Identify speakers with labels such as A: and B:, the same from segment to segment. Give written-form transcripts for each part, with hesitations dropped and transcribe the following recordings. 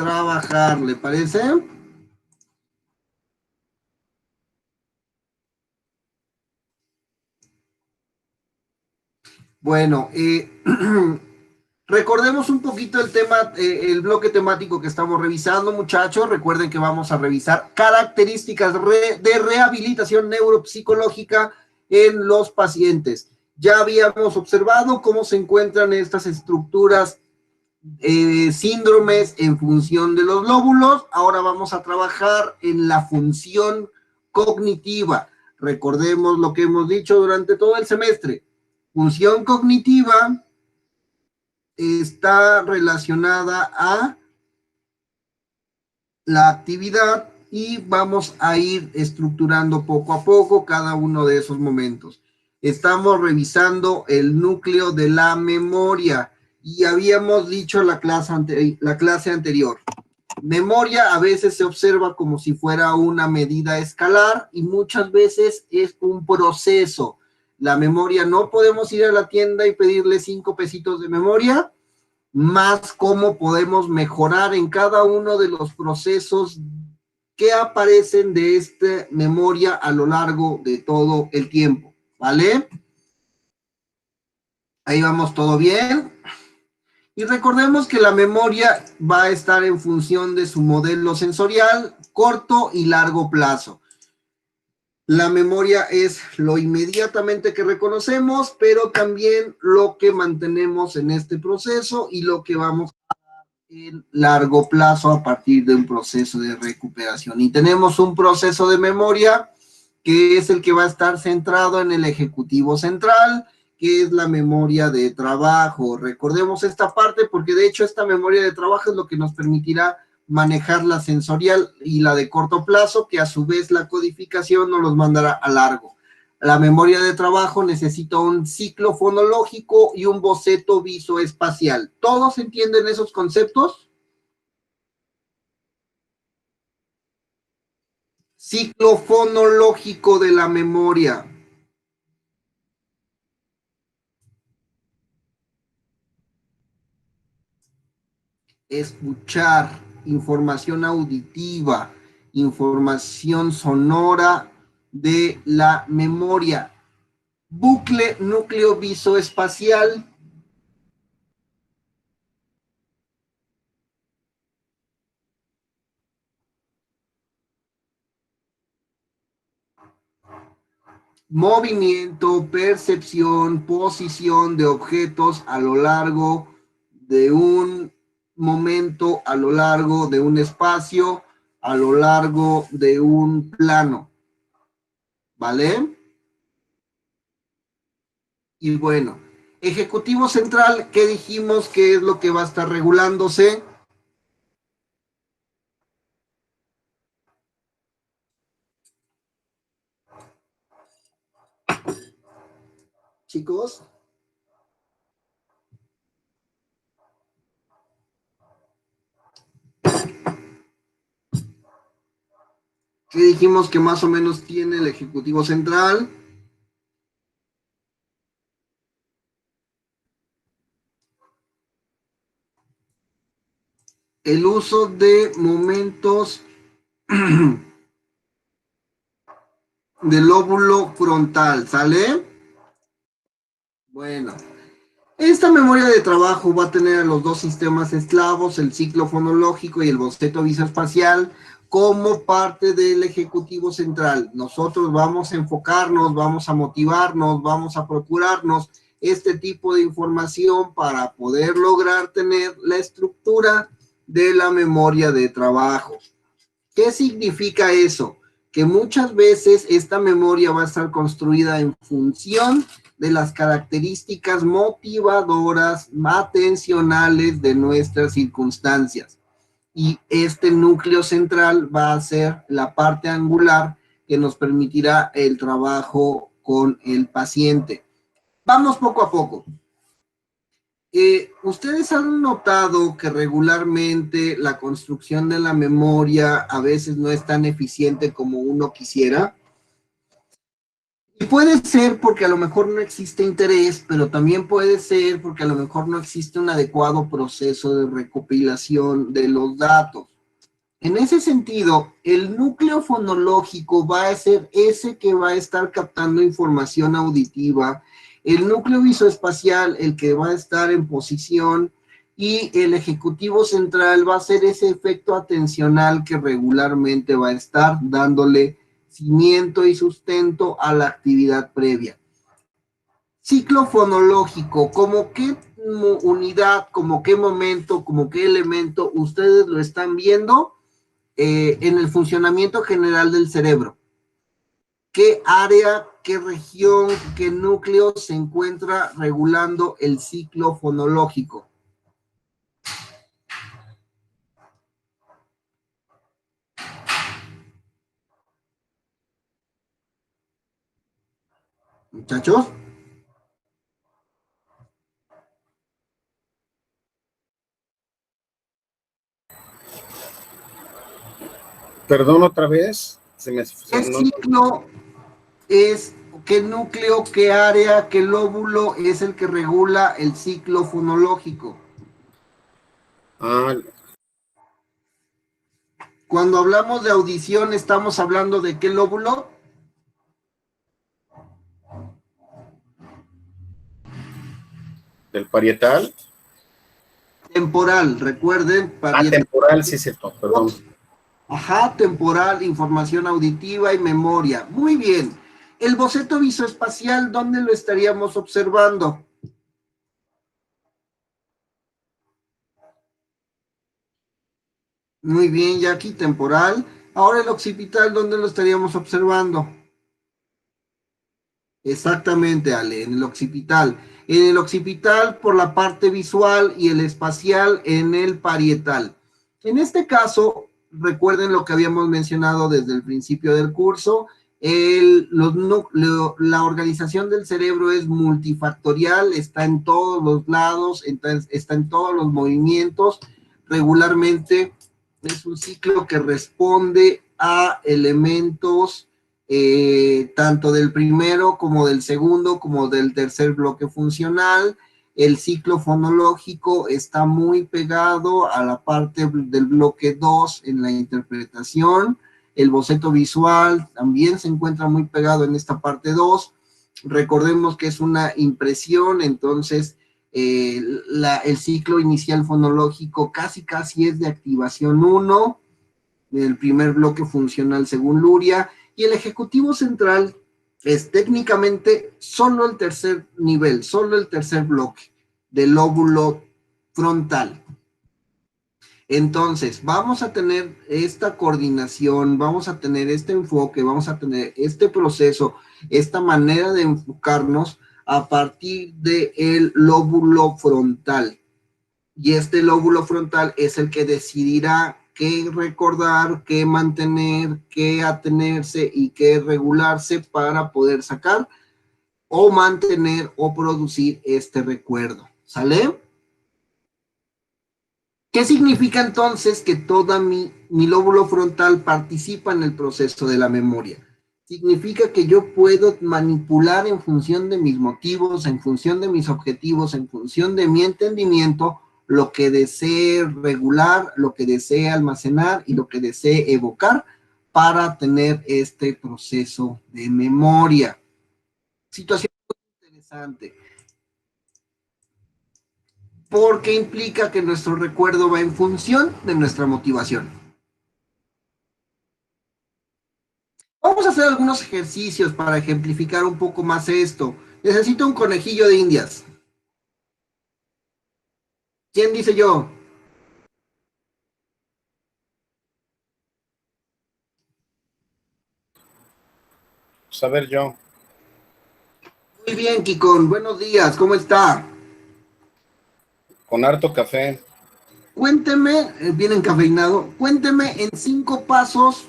A: trabajar, ¿le parece? Bueno, recordemos un poquito el tema, el bloque temático que estamos revisando, muchachos. Recuerden que vamos a revisar características de rehabilitación neuropsicológica en los pacientes. Ya habíamos observado cómo se encuentran estas estructuras, síndromes en función de los lóbulos. Ahora vamos a trabajar en la función cognitiva. Recordemos lo que hemos dicho durante todo el semestre. Función cognitiva está relacionada a la actividad y vamos a ir estructurando poco a poco cada uno de esos momentos. Estamos revisando el núcleo de la memoria y habíamos dicho la clase anterior. Memoria a veces se observa como si fuera una medida escalar y muchas veces es un proceso. La memoria, no podemos ir a la tienda y pedirle 5 pesitos de memoria, más cómo podemos mejorar en cada uno de los procesos que aparecen de esta memoria a lo largo de todo el tiempo, ¿vale? Ahí vamos, ¿todo bien? Y recordemos que la memoria va a estar en función de su modelo sensorial, corto y largo plazo. La memoria es lo inmediatamente que reconocemos, pero también lo que mantenemos en este proceso y lo que vamos a en largo plazo a partir de un proceso de recuperación. Y tenemos un proceso de memoria que es el que va a estar centrado en el ejecutivo central, que es la memoria de trabajo. Recordemos esta parte porque de hecho esta memoria de trabajo es lo que nos permitirá manejar la sensorial y la de corto plazo, que a su vez la codificación nos los mandará a largo. La memoria de trabajo necesita un ciclo fonológico y un boceto visoespacial. ¿Todos entienden esos conceptos? Ciclo fonológico de la memoria. Escuchar, información auditiva, información sonora de la memoria. Bucle núcleo visoespacial. Movimiento, percepción, posición de objetos a lo largo de un momento, a lo largo de un espacio, a lo largo de un plano. ¿Vale? Y bueno, ejecutivo central, ¿qué dijimos que es lo que va a estar regulándose? Chicos. ¿Qué dijimos que más o menos tiene el ejecutivo central? El uso de momentos del lóbulo frontal, ¿sale? Bueno, esta memoria de trabajo va a tener a los dos sistemas esclavos, el ciclo fonológico y el boceto visoespacial, como parte del ejecutivo central. Nosotros vamos a enfocarnos, vamos a motivarnos, vamos a procurarnos este tipo de información para poder lograr tener la estructura de la memoria de trabajo. ¿Qué significa eso? Que muchas veces esta memoria va a estar construida en función de las características motivadoras, atencionales de nuestras circunstancias. Y este núcleo central va a ser la parte angular que nos permitirá el trabajo con el paciente. Vamos poco a poco. ¿Ustedes han notado que regularmente la construcción de la memoria a veces no es tan eficiente como uno quisiera? ¿Y puede ser porque a lo mejor no existe interés, pero también puede ser porque a lo mejor no existe un adecuado proceso de recopilación de los datos. En ese sentido, el núcleo fonológico va a ser ese que va a estar captando información auditiva, el núcleo visoespacial, el que va a estar en posición, y el ejecutivo central va a ser ese efecto atencional que regularmente va a estar dándole cimiento y sustento a la actividad previa. Ciclo fonológico, como qué unidad, como qué momento, como qué elemento ustedes lo están viendo en el funcionamiento general del cerebro. ¿Qué área, qué región, qué núcleo se encuentra regulando el ciclo fonológico? Muchachos.
B: Perdón, otra vez.
A: ¿Qué ciclo es, qué núcleo, qué área, qué lóbulo es el que regula el ciclo fonológico? Cuando hablamos de audición, ¿estamos hablando de qué lóbulo?
B: ¿Del parietal?
A: Temporal, recuerden. Parietal.
B: Temporal, sí, cierto, perdón.
A: Ajá, temporal, información auditiva y memoria. Muy bien. El boceto visoespacial, ¿dónde lo estaríamos observando? Muy bien, Jackie, temporal. Ahora el occipital, ¿dónde lo estaríamos observando? Exactamente, Ale, en el occipital. En el occipital por la parte visual y el espacial en el parietal. En este caso, recuerden lo que habíamos mencionado desde el principio del curso, la organización del cerebro es multifactorial, está en todos los lados, está en todos los movimientos, regularmente es un ciclo que responde a elementos tanto del primero como del segundo como del tercer bloque funcional. El ciclo fonológico está muy pegado a la parte del bloque 2 en la interpretación. El boceto visual también se encuentra muy pegado en esta parte 2. Recordemos que es una impresión, entonces el ciclo inicial fonológico casi es de activación 1, del primer bloque funcional según Luria, y el ejecutivo central es técnicamente solo el tercer nivel, solo el tercer bloque del lóbulo frontal. Entonces, vamos a tener esta coordinación, vamos a tener este enfoque, vamos a tener este proceso, esta manera de enfocarnos a partir del lóbulo frontal. Y este lóbulo frontal es el que decidirá qué recordar, qué mantener, qué atenerse y qué regularse para poder sacar o mantener o producir este recuerdo. ¿Sale? ¿Qué significa entonces que toda mi lóbulo frontal participa en el proceso de la memoria? Significa que yo puedo manipular en función de mis motivos, en función de mis objetivos, en función de mi entendimiento, lo que desee regular, lo que desee almacenar y lo que desee evocar para tener este proceso de memoria. Situación muy interesante, porque implica que nuestro recuerdo va en función de nuestra motivación. Vamos a hacer algunos ejercicios para ejemplificar un poco más esto. Necesito un conejillo de Indias. ¿Quién dice yo?
B: Pues a ver yo.
A: Muy bien, Kikón. Buenos días. ¿Cómo está?
B: Con harto café.
A: Cuénteme, bien encafeinado, cuénteme en 5 pasos,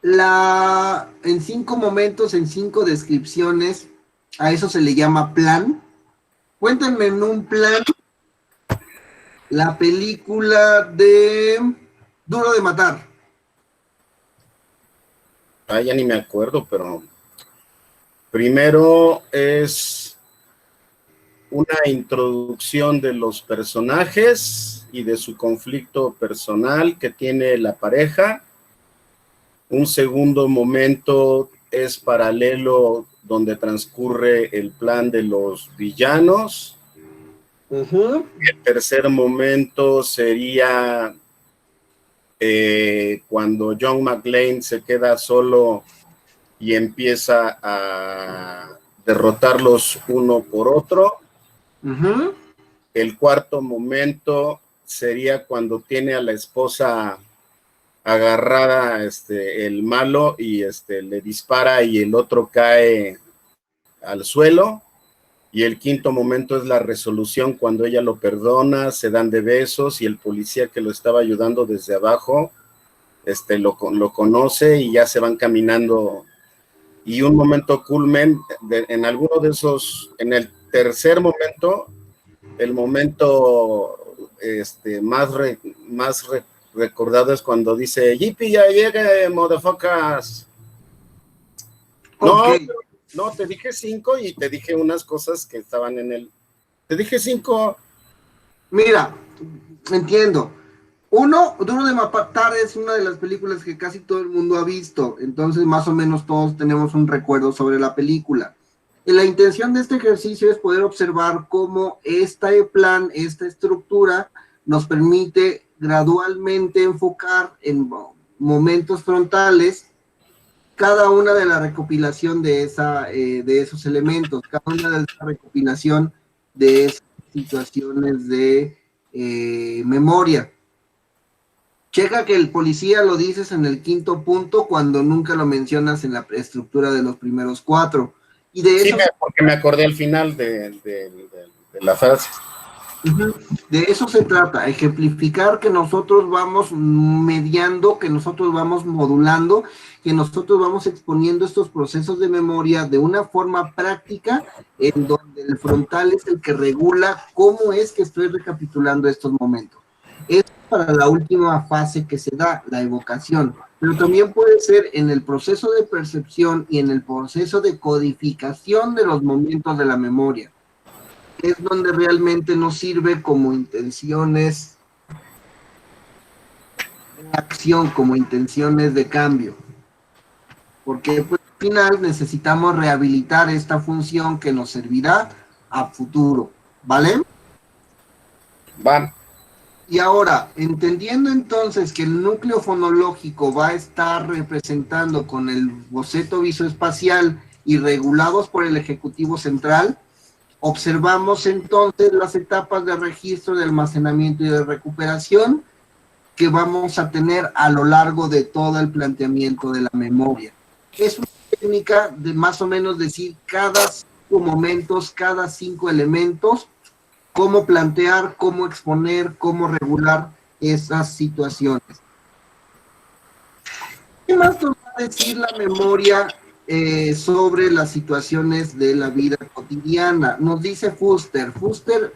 A: en 5 momentos, en 5 descripciones, a eso se le llama plan. Cuéntenme en un plan la película de Duro de Matar.
B: Ya ni me acuerdo, pero Primero es una introducción de los personajes y de su conflicto personal que tiene la pareja. Un segundo momento es paralelo donde transcurre el plan de los villanos. El tercer momento sería cuando John McClane se queda solo y empieza a derrotarlos uno por otro. El cuarto momento sería cuando tiene a la esposa agarrada el malo y le dispara y el otro cae al suelo. Y el quinto momento es la resolución, cuando ella lo perdona, se dan de besos y el policía que lo estaba ayudando desde abajo lo conoce y ya se van caminando. Y un momento culmen en alguno de esos, en el tercer momento, el momento más recordado es cuando dice, "Yippee, ya llegué, motherfuckers".
A: Okay.
B: No, te dije 5 y te dije unas cosas que estaban en el... Te dije 5.
A: Mira, entiendo. Uno, Duro de Matar es una de las películas que casi todo el mundo ha visto, entonces más o menos todos tenemos un recuerdo sobre la película. Y la intención de este ejercicio es poder observar cómo este plan, esta estructura, nos permite gradualmente enfocar en momentos frontales cada una de la recopilación de esos elementos, cada una de la recopilación de esas situaciones de memoria. Checa que el policía lo dices en el quinto punto cuando nunca lo mencionas en la estructura de los primeros 4. Y de
B: Sí,
A: eso,
B: porque me acordé al final de la frase.
A: de eso se trata, ejemplificar que nosotros vamos mediando, que nosotros vamos modulando, que nosotros vamos exponiendo estos procesos de memoria de una forma práctica, en donde el frontal es el que regula cómo es que estoy recapitulando estos momentos. Es para la última fase que se da, la evocación, pero también puede ser en el proceso de percepción y en el proceso de codificación de los momentos de la memoria. Es donde realmente nos sirve como intenciones de acción, como intenciones de cambio. Porque pues, al final necesitamos rehabilitar esta función que nos servirá a futuro, ¿vale?
B: Van.
A: Y ahora, entendiendo entonces que el núcleo fonológico va a estar representando con el boceto visoespacial y regulados por el Ejecutivo Central, observamos entonces las etapas de registro, de almacenamiento y de recuperación que vamos a tener a lo largo de todo el planteamiento de la memoria. Es una técnica de más o menos decir cada 5 momentos, cada 5 elementos, cómo plantear, cómo exponer, cómo regular esas situaciones. ¿Qué más nos va a decir la memoria sobre las situaciones de la vida cotidiana? Nos dice Fuster. Fuster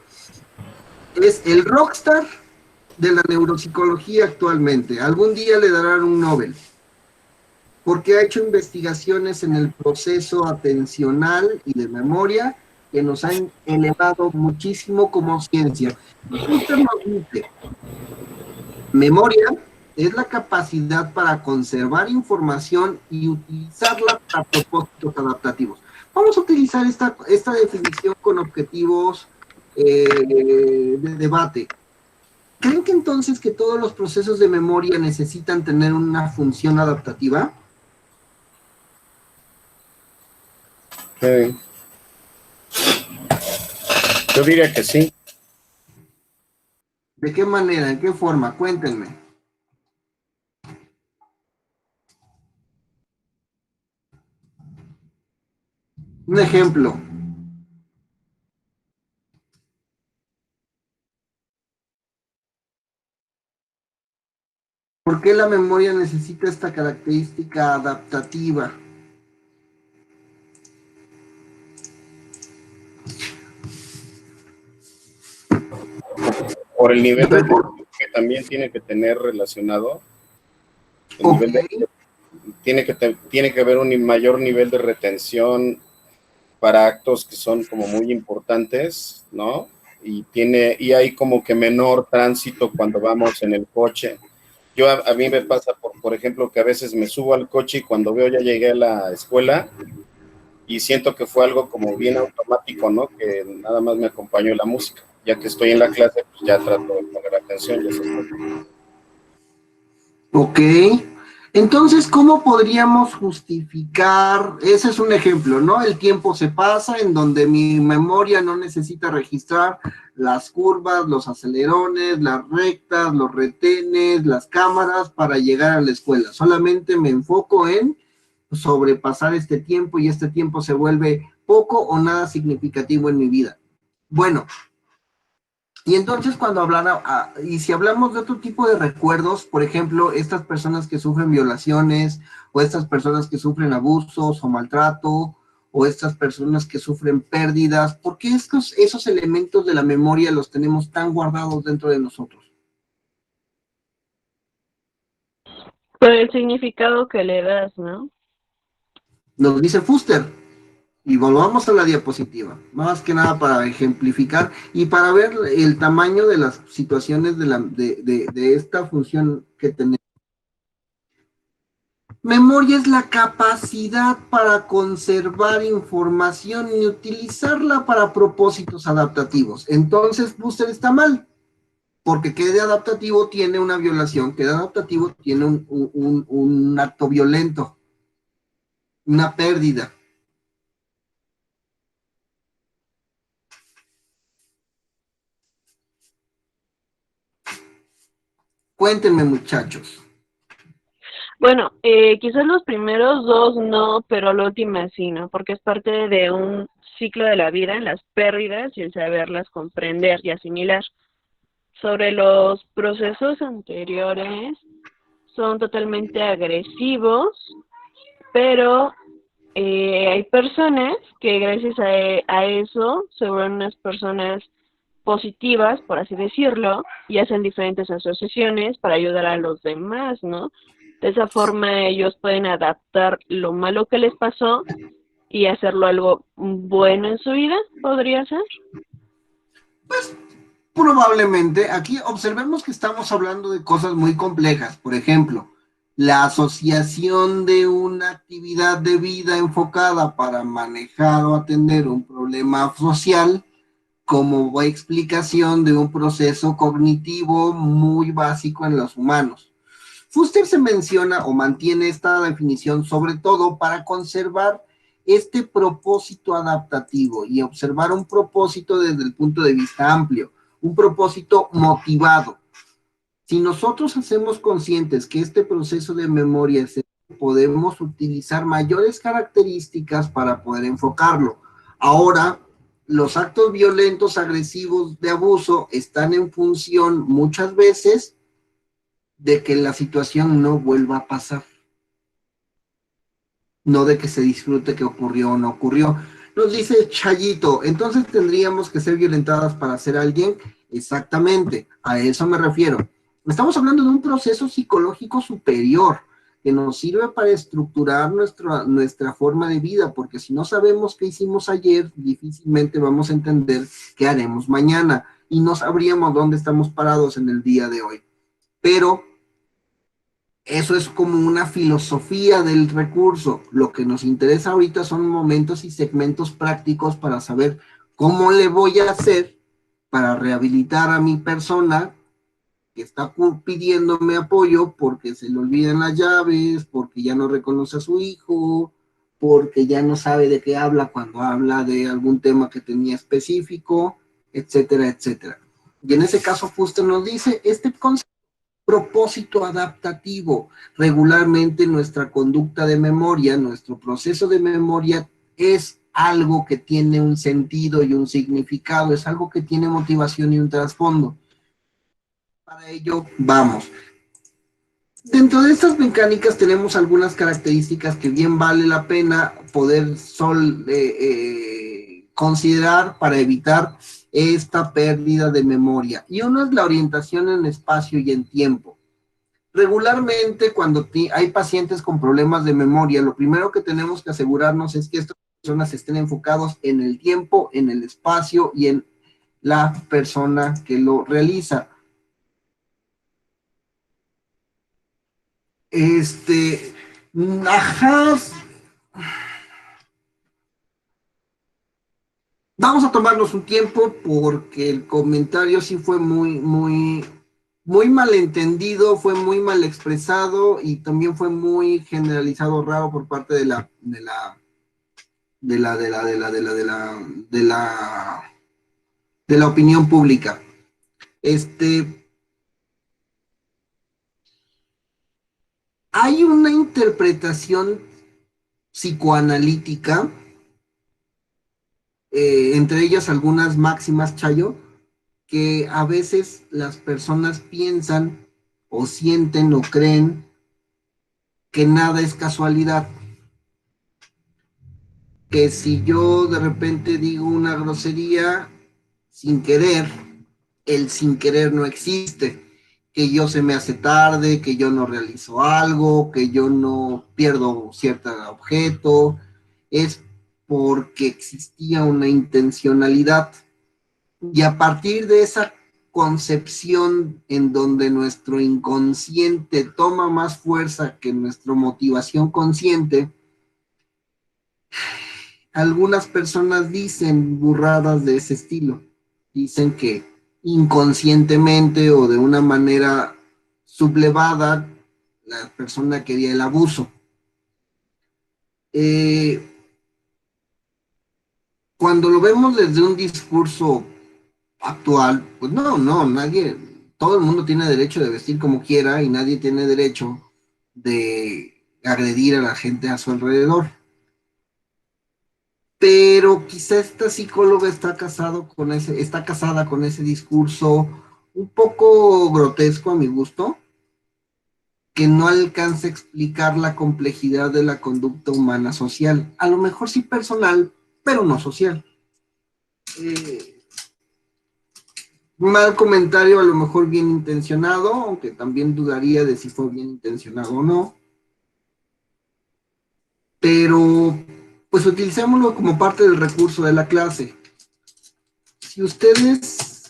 A: es el rockstar de la neuropsicología actualmente. Algún día le darán un Nobel, porque ha hecho investigaciones en el proceso atencional y de memoria que nos han elevado muchísimo como ciencia. Fuster nos dice, memoria es la capacidad para conservar información y utilizarla para propósitos adaptativos. Vamos a utilizar esta definición con objetivos de debate. ¿Creen que entonces que todos los procesos de memoria necesitan tener una función adaptativa?
B: Sí. Yo diría que sí.
A: ¿De qué manera? ¿En qué forma? Cuéntenme. Un ejemplo. ¿Por qué la memoria necesita esta característica adaptativa?
B: Por el nivel de que también tiene que tener relacionado. El nivel de, tiene que haber un mayor nivel de retención para actos que son como muy importantes, ¿no? Y hay como que menor tránsito cuando vamos en el coche. A mí me pasa, por ejemplo, que a veces me subo al coche y cuando veo ya llegué a la escuela y siento que fue algo como bien automático, ¿no? Que nada más me acompañó la música. Ya que estoy en la clase, pues ya trato de poner atención. Ya
A: Ok. Entonces, ¿cómo podríamos justificar? Ese es un ejemplo, ¿no? El tiempo se pasa en donde mi memoria no necesita registrar las curvas, los acelerones, las rectas, los retenes, las cámaras para llegar a la escuela. Solamente me enfoco en sobrepasar este tiempo y este tiempo se vuelve poco o nada significativo en mi vida. Bueno, y entonces cuando y si hablamos de otro tipo de recuerdos, por ejemplo, estas personas que sufren violaciones, o estas personas que sufren abusos o maltrato, o estas personas que sufren pérdidas, ¿por qué esos elementos de la memoria los tenemos tan guardados dentro de nosotros?
C: Por el significado que le das, ¿no?
A: Nos dice Fuster. Y volvamos a la diapositiva, más que nada para ejemplificar y para ver el tamaño de las situaciones de esta función que tenemos. Memoria es la capacidad para conservar información y utilizarla para propósitos adaptativos. Entonces, Buster está mal, porque ¿qué de adaptativo tiene una violación? ¿Qué de adaptativo tiene un acto violento? Una pérdida. Cuéntenme, muchachos.
C: Bueno, quizás los primeros dos no, pero la última sí, ¿no? Porque es parte de un ciclo de la vida, las pérdidas y el saberlas comprender y asimilar. Sobre los procesos anteriores, son totalmente agresivos, pero hay personas que gracias a eso se vuelven unas personas positivas, por así decirlo, y hacen diferentes asociaciones para ayudar a los demás, ¿no? De esa forma ellos pueden adaptar lo malo que les pasó y hacerlo algo bueno en su vida, ¿podría ser?
A: Pues probablemente, aquí observemos que estamos hablando de cosas muy complejas. Por ejemplo, la asociación de una actividad de vida enfocada para manejar o atender un problema social como explicación de un proceso cognitivo muy básico en los humanos. Fuster se menciona o mantiene esta definición sobre todo para conservar este propósito adaptativo y observar un propósito desde el punto de vista amplio, un propósito motivado. Si nosotros hacemos conscientes que este proceso de memoria podemos utilizar mayores características para poder enfocarlo. Ahora, los actos violentos, agresivos, de abuso están en función muchas veces de que la situación no vuelva a pasar. No de que se disfrute que ocurrió o no ocurrió. Nos dice Chayito, entonces tendríamos que ser violentadas para ser alguien. Exactamente, a eso me refiero. Estamos hablando de un proceso psicológico superior que nos sirve para estructurar nuestra forma de vida, porque si no sabemos qué hicimos ayer, difícilmente vamos a entender qué haremos mañana y no sabríamos dónde estamos parados en el día de hoy. Pero eso es como una filosofía del recurso. Lo que nos interesa ahorita son momentos y segmentos prácticos para saber cómo le voy a hacer para rehabilitar a mi persona que está pidiéndome apoyo porque se le olvidan las llaves, porque ya no reconoce a su hijo, porque ya no sabe de qué habla cuando habla de algún tema que tenía específico, etcétera, etcétera. Y en ese caso, Fuster nos dice, este concepto propósito adaptativo. Regularmente nuestra conducta de memoria, nuestro proceso de memoria es algo que tiene un sentido y un significado, es algo que tiene motivación y un trasfondo. Para ello, vamos. Dentro de estas mecánicas tenemos algunas características que bien vale la pena poder considerar para evitar esta pérdida de memoria. Y uno es la orientación en espacio y en tiempo. Regularmente, cuando hay pacientes con problemas de memoria, lo primero que tenemos que asegurarnos es que estos personas estén enfocados en el tiempo, en el espacio y en la persona que lo realiza. Ajá. Vamos a tomarnos un tiempo porque el comentario sí fue muy malentendido, fue muy mal expresado y también fue muy generalizado, raro por parte de la opinión pública. Hay una interpretación psicoanalítica, entre ellas algunas máximas, Chayo, que a veces las personas piensan o sienten o creen que nada es casualidad, que si yo de repente digo una grosería sin querer, el sin querer no existe, que yo se me hace tarde, que yo no realizo algo, que yo no pierdo cierto objeto, es porque existía una intencionalidad. Y a partir de esa concepción en donde nuestro inconsciente toma más fuerza que nuestra motivación consciente, algunas personas dicen burradas de ese estilo. Dicen que inconscientemente o de una manera sublevada la persona quería el abuso. Cuando lo vemos desde un discurso actual, pues nadie, todo el mundo tiene derecho de vestir como quiera y nadie tiene derecho de agredir a la gente a su alrededor. Pero quizá esta psicóloga está casada con ese discurso un poco grotesco a mi gusto, que no alcanza a explicar la complejidad de la conducta humana social. A lo mejor sí personal, pero no social. Mal comentario, a lo mejor bien intencionado, aunque también dudaría de si fue bien intencionado o no. Pero, pues utilicémoslo como parte del recurso de la clase. Si ustedes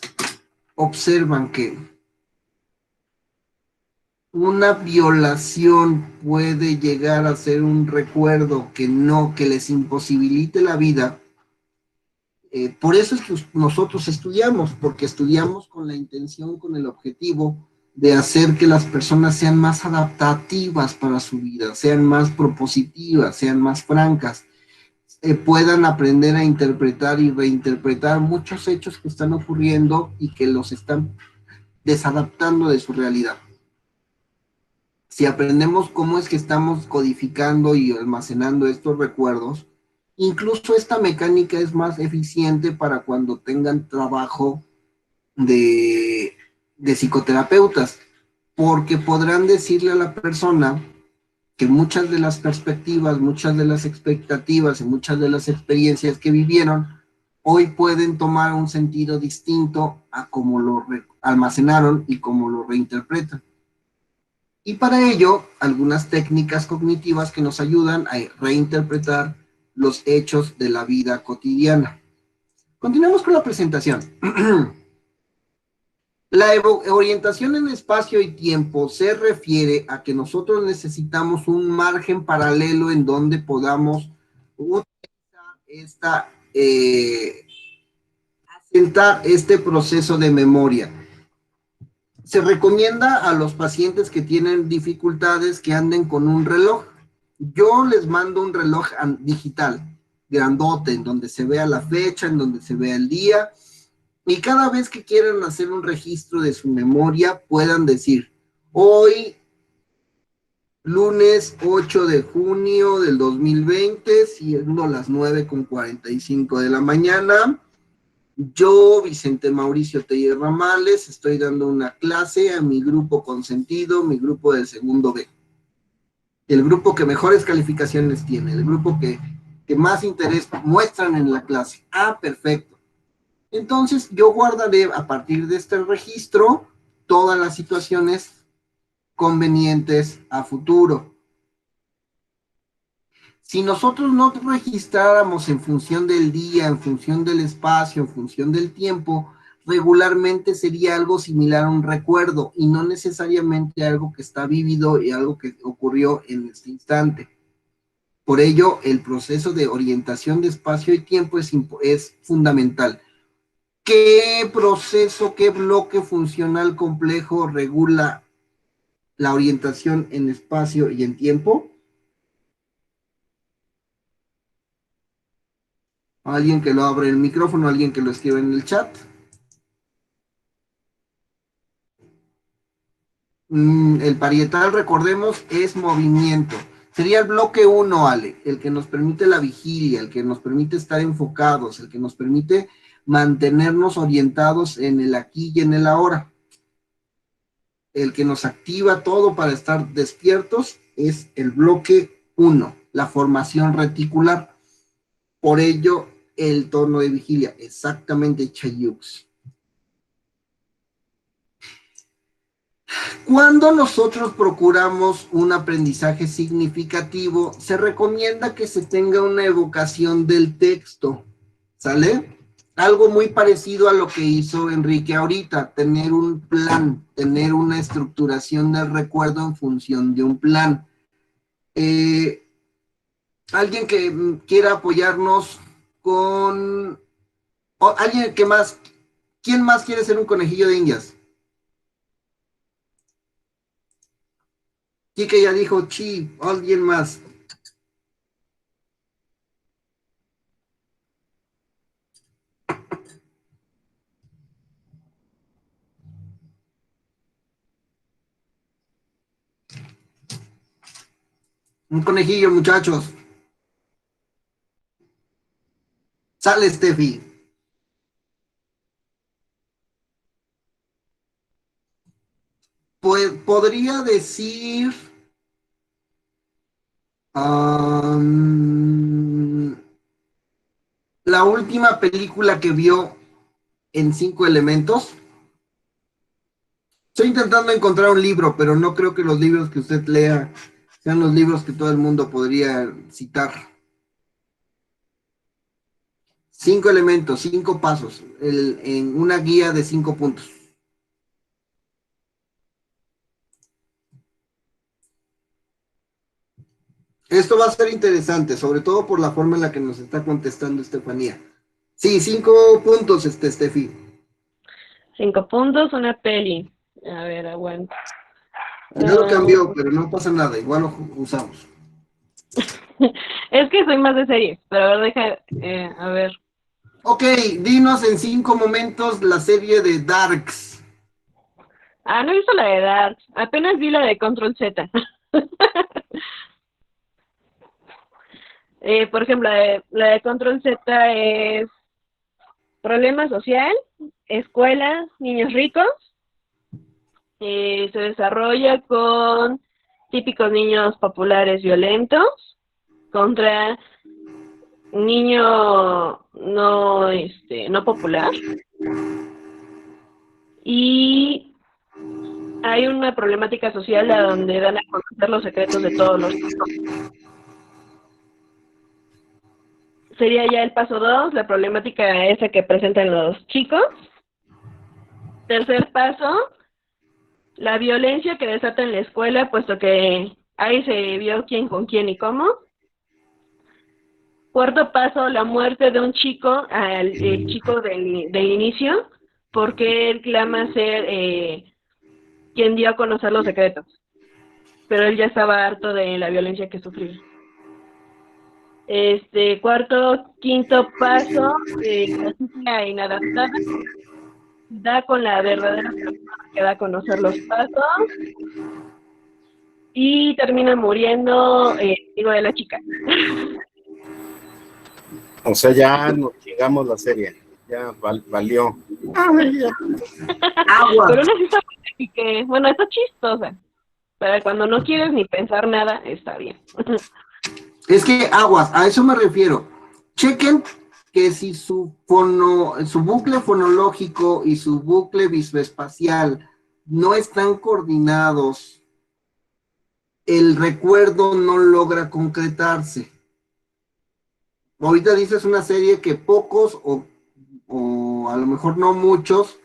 A: observan que una violación puede llegar a ser un recuerdo que les imposibilite la vida, por eso es que nosotros estudiamos, porque estudiamos con la intención, con el objetivo de hacer que las personas sean más adaptativas para su vida, sean más propositivas, sean más francas, puedan aprender a interpretar y reinterpretar muchos hechos que están ocurriendo y que los están desadaptando de su realidad. Si aprendemos cómo es que estamos codificando y almacenando estos recuerdos, incluso esta mecánica es más eficiente para cuando tengan trabajo de psicoterapeutas, porque podrán decirle a la persona que muchas de las perspectivas, muchas de las expectativas y muchas de las experiencias que vivieron, hoy pueden tomar un sentido distinto a cómo lo almacenaron y cómo lo reinterpretan. Y para ello, algunas técnicas cognitivas que nos ayudan a reinterpretar los hechos de la vida cotidiana. Continuemos con la presentación. La orientación en espacio y tiempo se refiere a que nosotros necesitamos un margen paralelo en donde podamos utilizar asentar este proceso de memoria. Se recomienda a los pacientes que tienen dificultades que anden con un reloj. Yo les mando un reloj digital, grandote, en donde se vea la fecha, en donde se vea el día, y cada vez que quieran hacer un registro de su memoria, puedan decir, hoy, lunes 8 de junio del 2020, siendo las 9:45 de la mañana, yo, Vicente Mauricio Teller Ramales, estoy dando una clase a mi grupo consentido, mi grupo del segundo B. El grupo que mejores calificaciones tiene, el grupo que más interés muestran en la clase. Ah, perfecto. Entonces, yo guardaré a partir de este registro todas las situaciones convenientes a futuro. Si nosotros no registráramos en función del día, en función del espacio, en función del tiempo, regularmente sería algo similar a un recuerdo y no necesariamente algo que está vívido y algo que ocurrió en este instante. Por ello, el proceso de orientación de espacio y tiempo es fundamental. ¿Qué proceso, qué bloque funcional complejo regula la orientación en espacio y en tiempo? Alguien que lo abra el micrófono, alguien que lo escriba en el chat. El parietal, recordemos, es movimiento. Sería el bloque 1, Ale, el que nos permite la vigilia, el que nos permite estar enfocados, el que nos permite mantenernos orientados en el aquí y en el ahora. El que nos activa todo para estar despiertos es el bloque 1, la formación reticular. Por ello, el tono de vigilia, exactamente, Chayux. Cuando nosotros procuramos un aprendizaje significativo, se recomienda que se tenga una evocación del texto, ¿sale? Algo muy parecido a lo que hizo Enrique ahorita, tener un plan, tener una estructuración del recuerdo en función de un plan. Alguien que quiera apoyarnos con... alguien que más... ¿Quién más quiere ser un conejillo de indias? Kike ya dijo, chi, alguien más. Un conejillo, muchachos. Sale, Steffi. Pues podría decir... la última película que vio en 5 elementos. Estoy intentando encontrar un libro, pero no creo que los libros que usted lea sean los libros que todo el mundo podría citar. 5 elementos, 5 pasos, en una guía de 5 puntos. Esto va a ser interesante, sobre todo por la forma en la que nos está contestando Estefanía. Sí, 5 puntos, Steffi.
C: 5 puntos, una peli. A ver, aguanta.
A: Ya lo cambió, pero no pasa nada, igual lo usamos.
C: Es que soy más de series, pero a ver, a ver.
A: Ok, dinos en 5 momentos la serie de Darks.
C: Ah, no he visto la de Dark. Apenas vi la de Control Z. Por ejemplo, la de Control Z es problema social, escuela, niños ricos. Se desarrolla con típicos niños populares violentos contra niño no popular. Y hay una problemática social a donde dan a conocer los secretos de todos los chicos. Sería ya el paso 2, la problemática esa que presentan los chicos. Tercer paso, la violencia que desata en la escuela, puesto que ahí se vio quién con quién y cómo. Cuarto paso, la muerte de un chico, el chico del inicio, porque él clama ser quien dio a conocer los secretos. Pero él ya estaba harto de la violencia que sufría. Quinto paso, la chica inadaptada da con la verdadera persona que da a conocer los pasos y termina muriendo, digo, de la chica.
B: O sea, ya nos llegamos la serie, ya valió.
A: Agua.
C: Pero no está que, bueno, está chistosa. Pero cuando no quieres ni pensar nada, está bien.
A: Es que aguas, a eso me refiero. Chequen que si su bucle fonológico y su bucle visoespacial no están coordinados, el recuerdo no logra concretarse. ahorita dices una serie que pocos o a lo mejor no muchos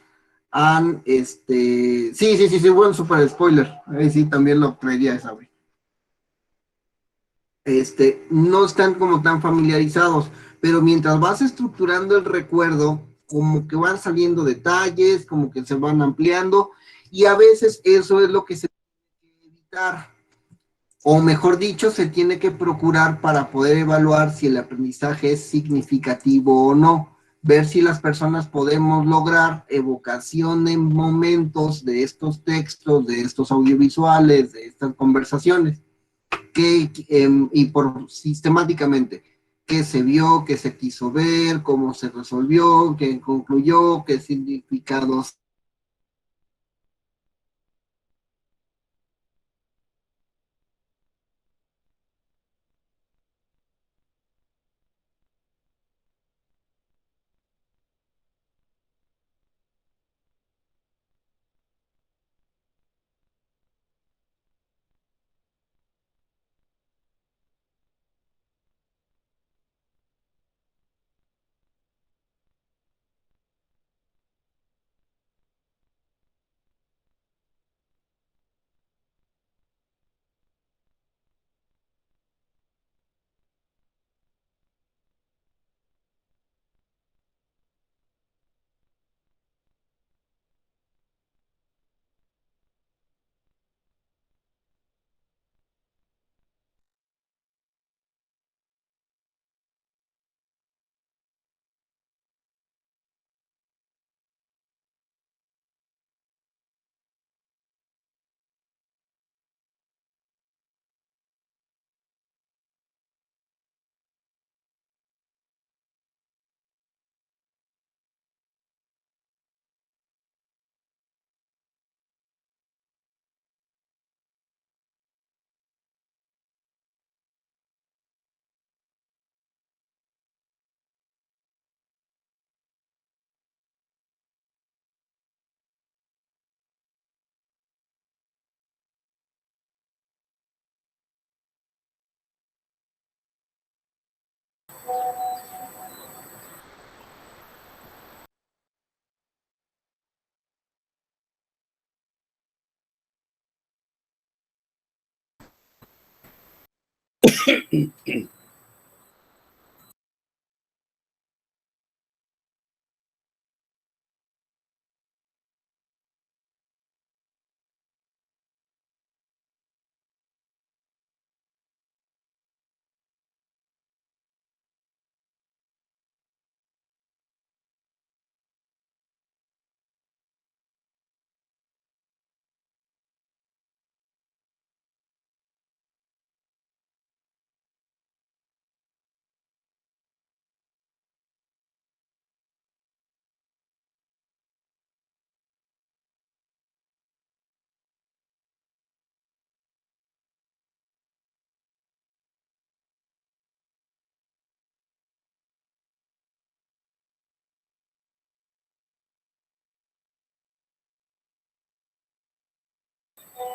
A: han, sí, buen super spoiler, ahí sí también lo creería esa, güey. No están como tan familiarizados, pero mientras vas estructurando el recuerdo, como que van saliendo detalles, como que se van ampliando, y a veces eso es lo que se tiene que evitar, o mejor dicho, se tiene que procurar para poder evaluar si el aprendizaje es significativo o no, ver si las personas podemos lograr evocación en momentos de estos textos, de estos audiovisuales, de estas conversaciones y por sistemáticamente, qué se vio, qué se quiso ver, cómo se resolvió, qué concluyó, qué significados.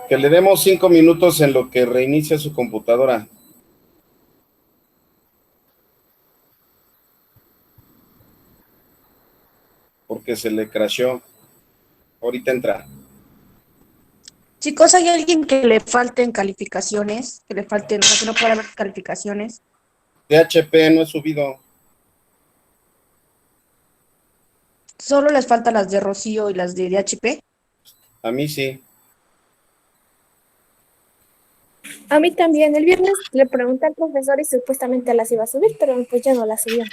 B: Que le demos 5 minutos en lo que reinicia su computadora, porque se le crashó. Ahorita entra.
D: Chicos, ¿hay alguien que le falten calificaciones? Que le falten, o sea, que no pueda ver calificaciones.
B: PHP no he subido.
D: Solo les faltan las de Rocío y las de DHP.
B: A mí sí.
E: A mí también. El viernes le pregunté al profesor y supuestamente las iba a subir, pero pues ya no las subió.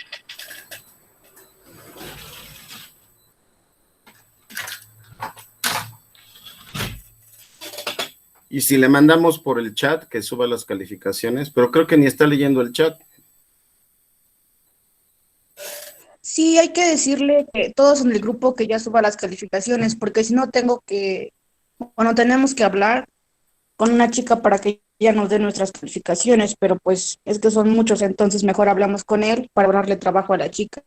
B: Y si le mandamos por el chat que suba las calificaciones, pero creo que ni está leyendo el chat.
D: Sí, hay que decirle que todos en el grupo que ya suba las calificaciones, porque si no bueno, tenemos que hablar con una chica para que ella nos dé nuestras calificaciones, pero pues es que son muchos, entonces mejor hablamos con él para darle trabajo a la chica.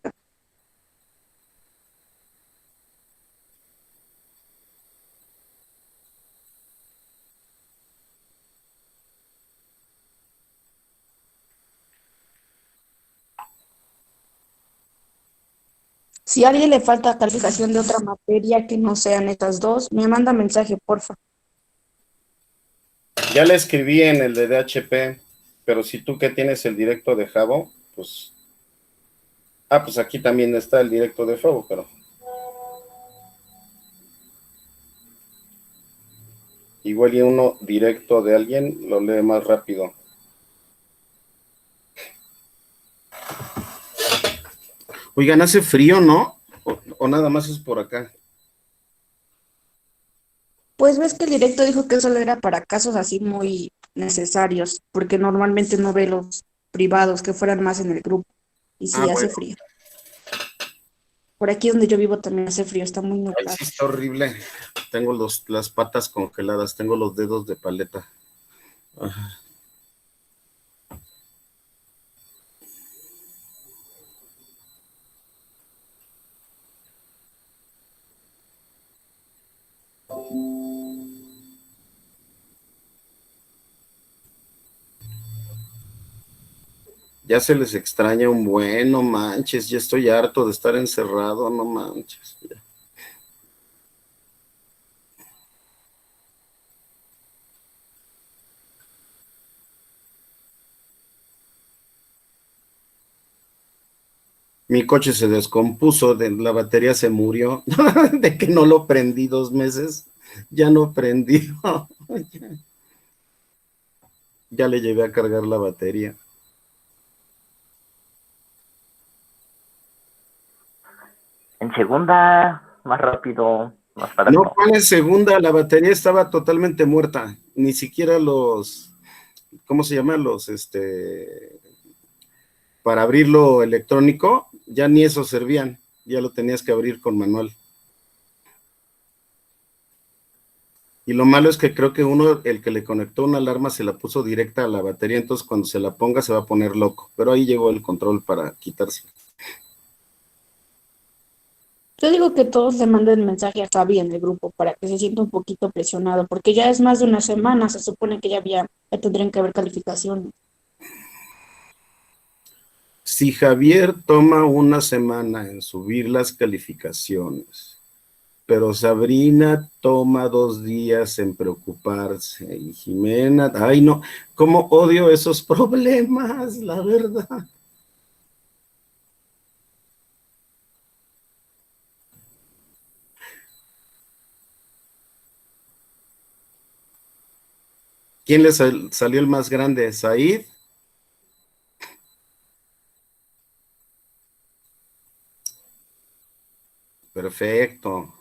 D: Si a alguien le falta calificación de otra materia que no sean estas dos, me manda mensaje, porfa.
B: Ya le escribí en el de DHP, pero si tú que tienes el directo de Javo, pues... Ah, pues aquí también está el directo de Javo, pero... Igual y uno directo de alguien lo lee más rápido. Oigan, hace frío, ¿no? O nada más es por acá.
D: Pues ves que el directo dijo que solo era para casos así muy necesarios, porque normalmente no ve los privados que fueran más en el grupo. Y
B: Ah,
D: sí, hace
B: bueno,
D: frío. Por aquí donde yo vivo también hace frío, está muy
B: ahí
D: nublado.
B: sí está horrible. Tengo las patas congeladas, tengo los dedos de paleta. Ajá. Ya se les extraña un buen, no manches, ya estoy harto de estar encerrado, no manches. Ya. Mi coche se descompuso, la batería se murió, de que no lo prendí 2 meses, ya no prendí, ya le llevé a cargar la batería.
F: En segunda, más rápido, más
B: No,
F: barato.
B: ¿cuál es segunda? La batería estaba totalmente muerta, ni siquiera ¿cómo se llama? Para abrirlo electrónico, ya ni eso servían, ya lo tenías que abrir con manual. Y lo malo es que creo que el que le conectó una alarma, se la puso directa a la batería, entonces cuando se la ponga se va a poner loco, pero ahí llegó el control para quitarse.
D: Yo digo que todos le manden mensaje a Javi en el grupo para que se sienta un poquito presionado, porque ya es más de una semana, se supone que ya tendrían que haber calificaciones.
B: Si Javier toma una semana en subir las calificaciones, pero Sabrina toma 2 días en preocuparse, y Jimena, ay no, cómo odio esos problemas, la verdad. ¿Quién le salió el más grande? ¿Said? Perfecto.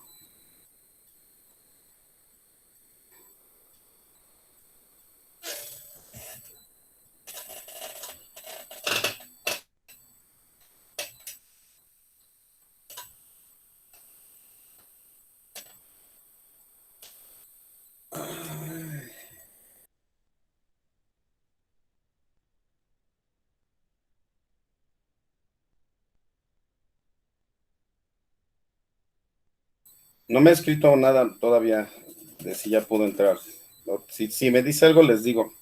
B: No me ha escrito nada todavía de si ya puedo entrar. Si me dice algo, les digo.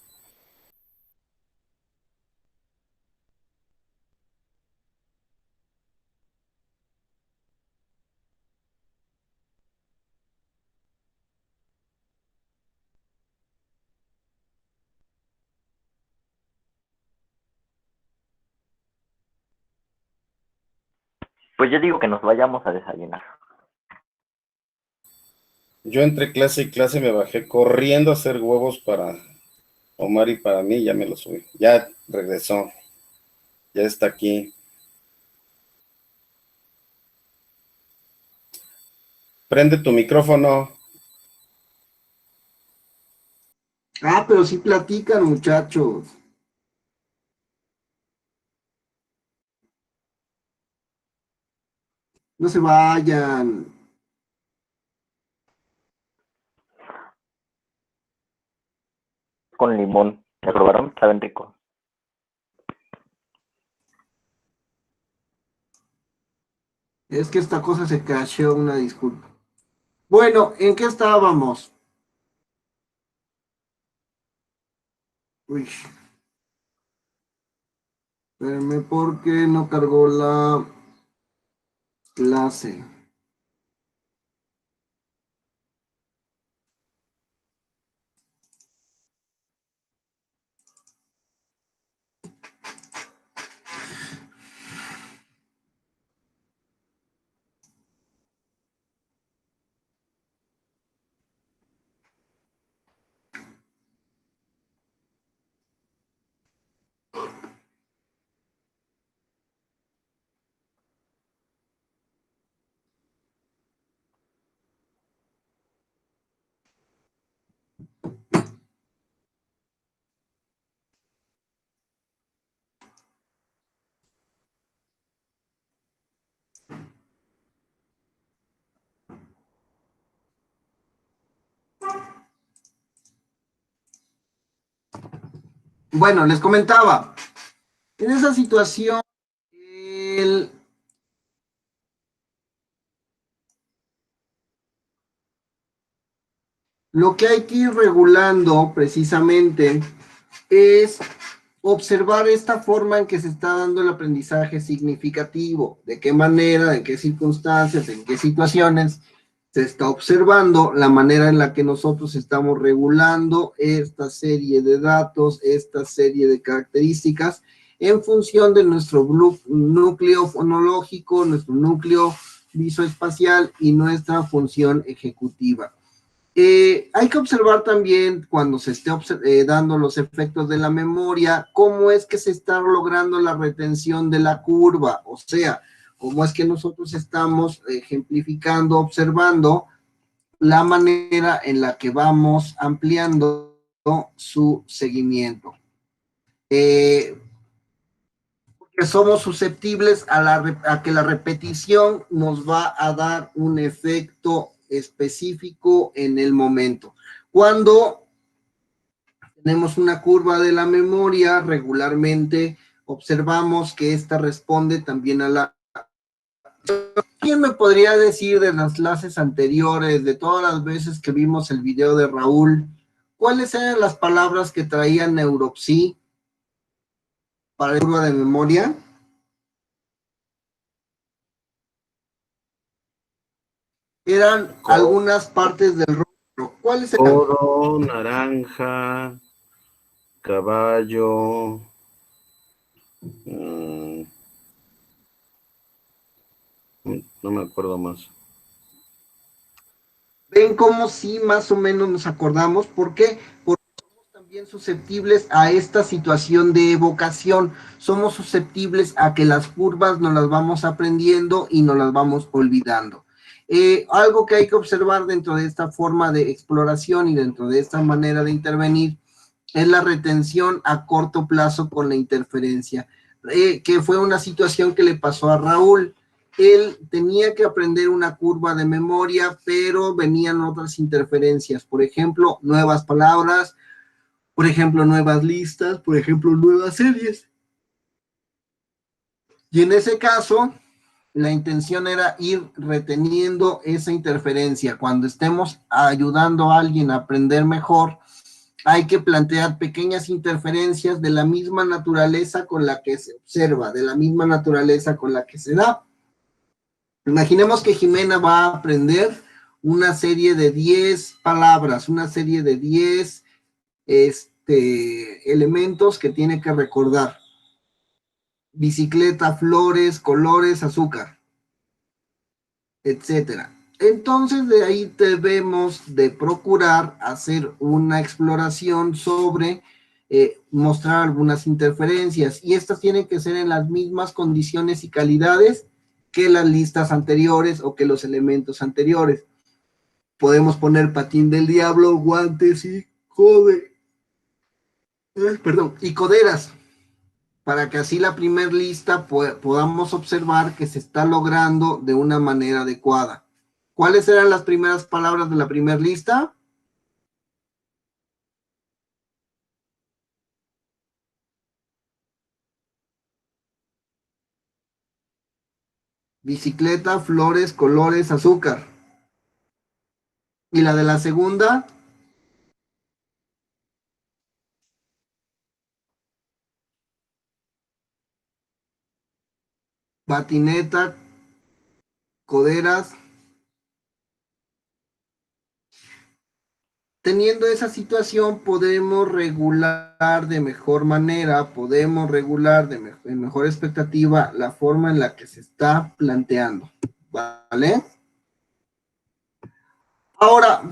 F: Pues yo digo que nos vayamos a desayunar.
B: Yo entre clase y clase me bajé corriendo a hacer huevos para Omar y para mí, ya me lo subí. Ya regresó, ya está aquí. Prende tu micrófono.
A: Ah, pero sí platican, muchachos. No se vayan.
F: Con limón. ¿Me probaron? Saben rico.
A: Es que esta cosa se crasheó, una disculpa. Bueno, ¿en qué estábamos? Uy, espérenme porque no cargó la Clase. Bueno, les comentaba, en esa situación, el, lo que hay que ir regulando precisamente es observar esta forma en que se está dando el aprendizaje significativo, de qué manera, en qué circunstancias, en qué situaciones se está observando la manera en la que nosotros estamos regulando esta serie de datos, esta serie de características en función de nuestro núcleo fonológico, nuestro núcleo visoespacial y nuestra función ejecutiva. Hay que observar también cuando se esté dando los efectos de la memoria, cómo es que se está logrando la retención de la curva, o sea, cómo es que nosotros estamos ejemplificando, observando la manera en la que vamos ampliando su seguimiento. Porque somos susceptibles a que la repetición nos va a dar un efecto específico en el momento. Cuando tenemos una curva de la memoria, regularmente observamos que esta responde también a la... ¿Quién me podría decir de las clases anteriores, de todas las veces que vimos el video de Raúl, cuáles eran las palabras que traía Neuropsy para la curva de memoria? Eran algunas partes del rostro. ¿Cuáles eran?
B: Oro, naranja, caballo. No me acuerdo más.
A: Ven cómo sí más o menos nos acordamos. ¿Por qué? Porque somos también susceptibles a esta situación de evocación. Somos susceptibles a que las curvas nos las vamos aprendiendo y nos las vamos olvidando. Algo que hay que observar dentro de esta forma de exploración y dentro de esta manera de intervenir es la retención a corto plazo con la interferencia, que fue una situación que le pasó a Raúl. Él tenía que aprender una curva de memoria, pero venían otras interferencias, por ejemplo, nuevas palabras, por ejemplo, nuevas listas, por ejemplo, nuevas series. Y en ese caso, la intención era ir reteniendo esa interferencia. Cuando estemos ayudando a alguien a aprender mejor, hay que plantear pequeñas interferencias de la misma naturaleza con la que se observa, de la misma naturaleza con la que se da. Imaginemos que Jimena va a aprender una serie de 10 palabras, una serie de 10 elementos que tiene que recordar. Bicicleta, flores, colores, azúcar, etcétera. Entonces de ahí debemos de procurar hacer una exploración sobre mostrar algunas interferencias y estas tienen que ser en las mismas condiciones y calidades que las listas anteriores o que los elementos anteriores. Podemos poner patín del diablo, guantes y y coderas, para que así la primer lista podamos observar que se está logrando de una manera adecuada. ¿Cuáles eran las primeras palabras de la primera lista? Bicicleta, flores, colores, azúcar. ¿Y la de la segunda? Patineta, coderas. Teniendo esa situación, podemos regular de mejor manera, podemos regular de mejor expectativa la forma en la que se está planteando, ¿vale? Ahora,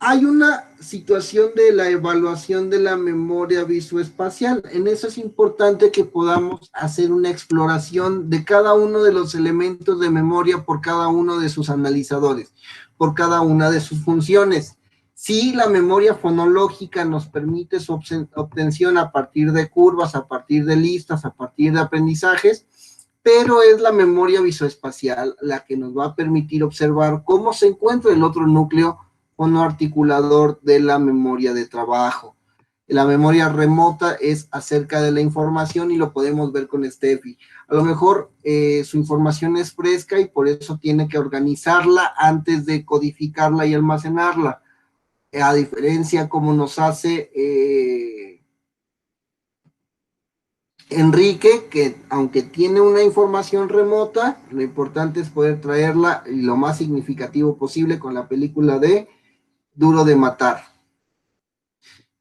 A: hay una situación de la evaluación de la memoria visoespacial. En eso es importante que podamos hacer una exploración de cada uno de los elementos de memoria por cada uno de sus analizadores, por cada una de sus funciones. Sí, la memoria fonológica nos permite su obtención a partir de curvas, a partir de listas, a partir de aprendizajes, pero es la memoria visoespacial la que nos va a permitir observar cómo se encuentra el otro núcleo fonoarticulador de la memoria de trabajo. La memoria remota es acerca de la información y lo podemos ver con Steffi. A lo mejor su información es fresca y por eso tiene que organizarla antes de codificarla y almacenarla. A diferencia como nos hace Enrique, que aunque tiene una información remota, lo importante es poder traerla lo más significativo posible con la película de Duro de Matar.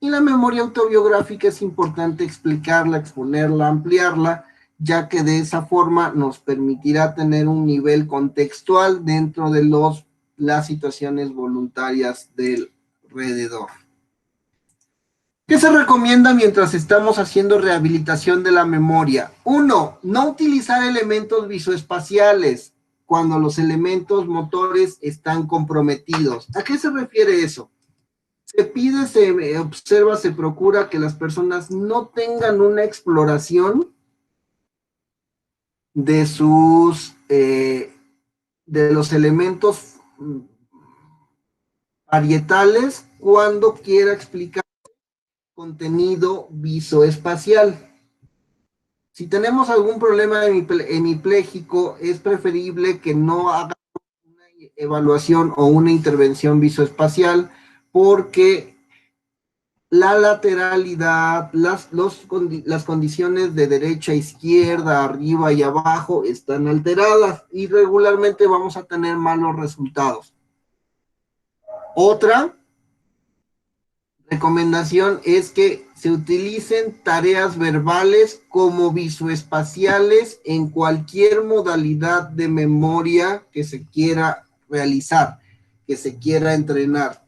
A: Y la memoria autobiográfica es importante explicarla, exponerla, ampliarla, ya que de esa forma nos permitirá tener un nivel contextual dentro de las situaciones voluntarias del alrededor. ¿Qué se recomienda mientras estamos haciendo rehabilitación de la memoria? 1. No utilizar elementos visoespaciales cuando los elementos motores están comprometidos. ¿A qué se refiere eso? Se pide, se observa, se procura que las personas no tengan una exploración de de los elementos parietales cuando quiera explicar contenido visoespacial. Si tenemos algún problema hemipléjico, es preferible que no haga una evaluación o una intervención visoespacial, porque la lateralidad, las condiciones de derecha, izquierda, arriba y abajo están alteradas y regularmente vamos a tener malos resultados. Otra recomendación es que se utilicen tareas verbales como visoespaciales en cualquier modalidad de memoria que se quiera realizar, que se quiera entrenar.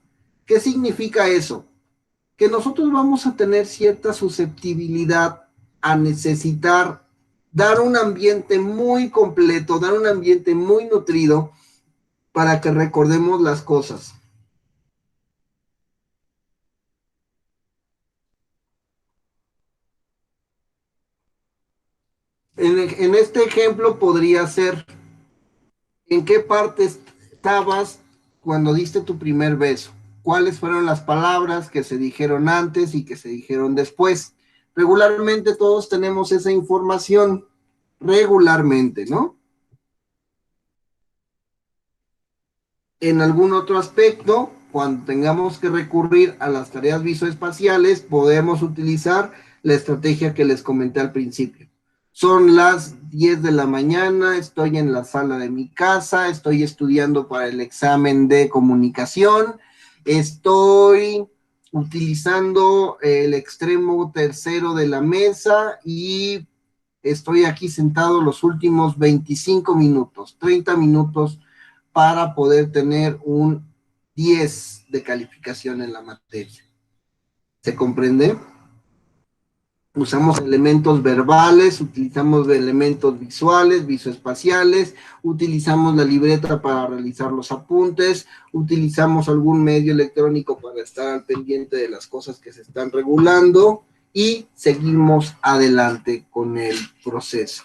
A: ¿Qué significa eso? Que nosotros vamos a tener cierta susceptibilidad a necesitar dar un ambiente muy completo, dar un ambiente muy nutrido para que recordemos las cosas. En este ejemplo podría ser, ¿en qué parte estabas cuando diste tu primer beso? ¿Cuáles fueron las palabras que se dijeron antes y que se dijeron después? Regularmente todos tenemos esa información, regularmente, ¿no? En algún otro aspecto, cuando tengamos que recurrir a las tareas visoespaciales, podemos utilizar la estrategia que les comenté al principio. Son las 10 de la mañana, estoy en la sala de mi casa, estoy estudiando para el examen de comunicación, estoy utilizando el extremo tercero de la mesa y estoy aquí sentado los últimos 25 minutos, 30 minutos para poder tener un 10 de calificación en la materia. ¿Se comprende? Usamos elementos verbales, utilizamos elementos visuales, visoespaciales, utilizamos la libreta para realizar los apuntes, utilizamos algún medio electrónico para estar al pendiente de las cosas que se están regulando y seguimos adelante con el proceso.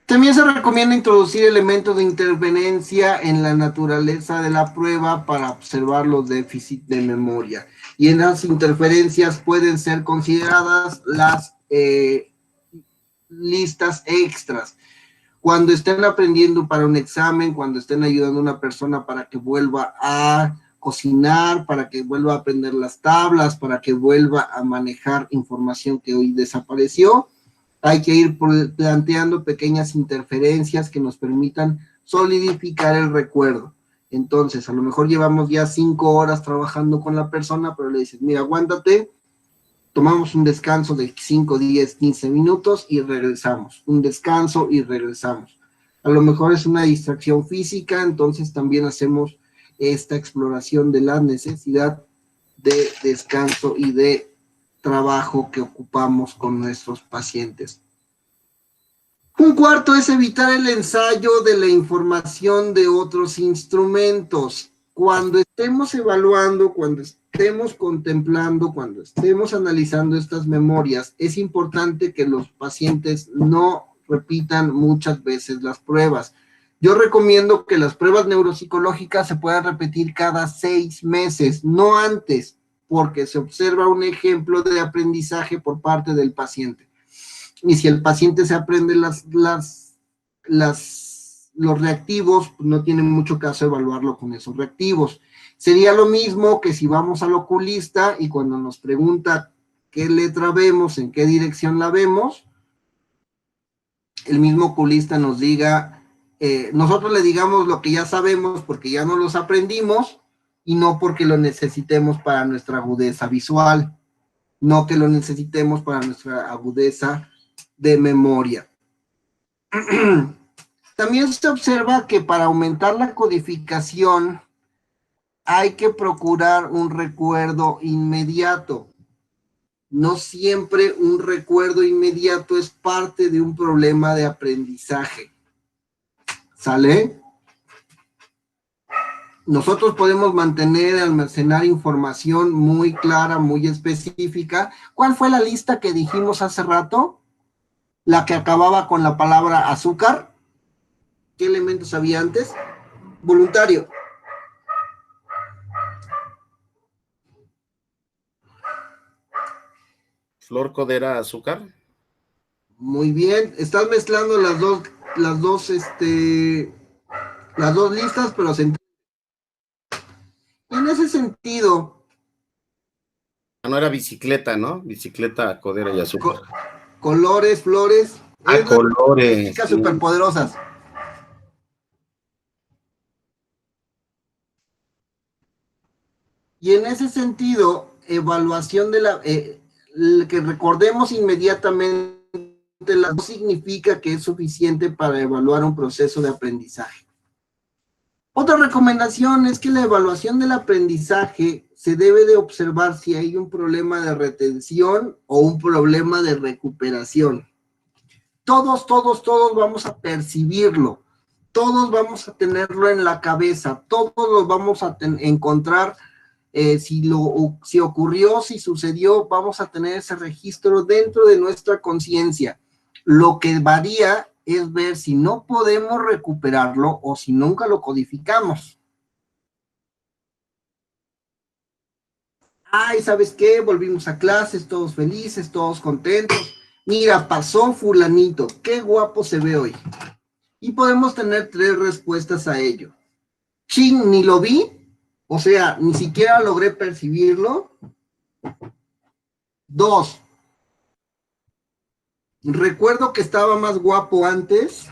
A: También se recomienda introducir elementos de interveniencia en la naturaleza de la prueba para observar los déficits de memoria. Y en las interferencias pueden ser consideradas las listas extras. Cuando estén aprendiendo para un examen, cuando estén ayudando a una persona para que vuelva a cocinar, para que vuelva a aprender las tablas, para que vuelva a manejar información que hoy desapareció, Hay que ir planteando pequeñas interferencias que nos permitan solidificar el recuerdo. Entonces, a lo mejor llevamos ya 5 horas trabajando con la persona, pero le dices, mira, aguántate, tomamos un descanso de 5, 10, 15 minutos y regresamos. Un descanso y regresamos. A lo mejor es una distracción física, entonces también hacemos esta exploración de la necesidad de descanso y de trabajo que ocupamos con nuestros pacientes. Un cuarto es evitar el ensayo de la información de otros instrumentos. Cuando estemos evaluando, cuando estemos contemplando, cuando estemos analizando estas memorias, es importante que los pacientes no repitan muchas veces las pruebas. Yo recomiendo que las pruebas neuropsicológicas se puedan repetir cada 6 meses, no antes, porque se observa un ejemplo de aprendizaje por parte del paciente. Y si el paciente se aprende los reactivos, pues no tiene mucho caso evaluarlo con esos reactivos. Sería lo mismo que si vamos al oculista y cuando nos pregunta qué letra vemos, en qué dirección la vemos, el mismo oculista nos diga, nosotros le digamos lo que ya sabemos porque ya no los aprendimos y no porque lo necesitemos para nuestra agudeza visual, no que lo necesitemos para nuestra agudeza de memoria. También se observa que para aumentar la codificación hay que procurar un recuerdo inmediato. No siempre un recuerdo inmediato es parte de un problema de aprendizaje. ¿Sale? Nosotros podemos mantener, almacenar información muy clara, muy específica. ¿Cuál fue la lista que dijimos hace rato? La que acababa con la palabra azúcar. ¿Qué elementos había antes? Voluntario.
B: Flor Codera Azúcar.
A: Muy bien. Estás mezclando las dos listas, pero se entiende. En ese sentido.
B: No era bicicleta, ¿no? Bicicleta, Codera y Azúcar.
A: Colores, flores.
B: Colores.
A: Chicas superpoderosas. Y en ese sentido, evaluación de que recordemos inmediatamente no significa que es suficiente para evaluar un proceso de aprendizaje. Otra recomendación es que la evaluación del aprendizaje se debe de observar si hay un problema de retención o un problema de recuperación. Todos vamos a percibirlo, todos vamos a tenerlo en la cabeza, todos los vamos a encontrar, si ocurrió, si sucedió, vamos a tener ese registro dentro de nuestra conciencia. Lo que varía es ver si no podemos recuperarlo o si nunca lo codificamos. Ay, ¿sabes qué? Volvimos a clases, todos felices, todos contentos. Mira, pasó fulanito, qué guapo se ve hoy. Y podemos tener 3 respuestas a ello. Chin, ni lo vi, o sea, ni siquiera logré percibirlo. 2. Recuerdo que estaba más guapo antes,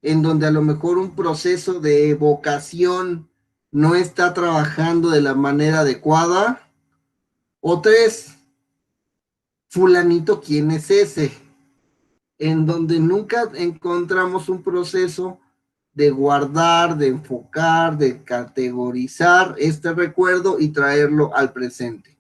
A: en donde a lo mejor un proceso de evocación no está trabajando de la manera adecuada. O 3, fulanito, ¿quién es ese? En donde nunca encontramos un proceso de guardar, de enfocar, de categorizar este recuerdo y traerlo al presente.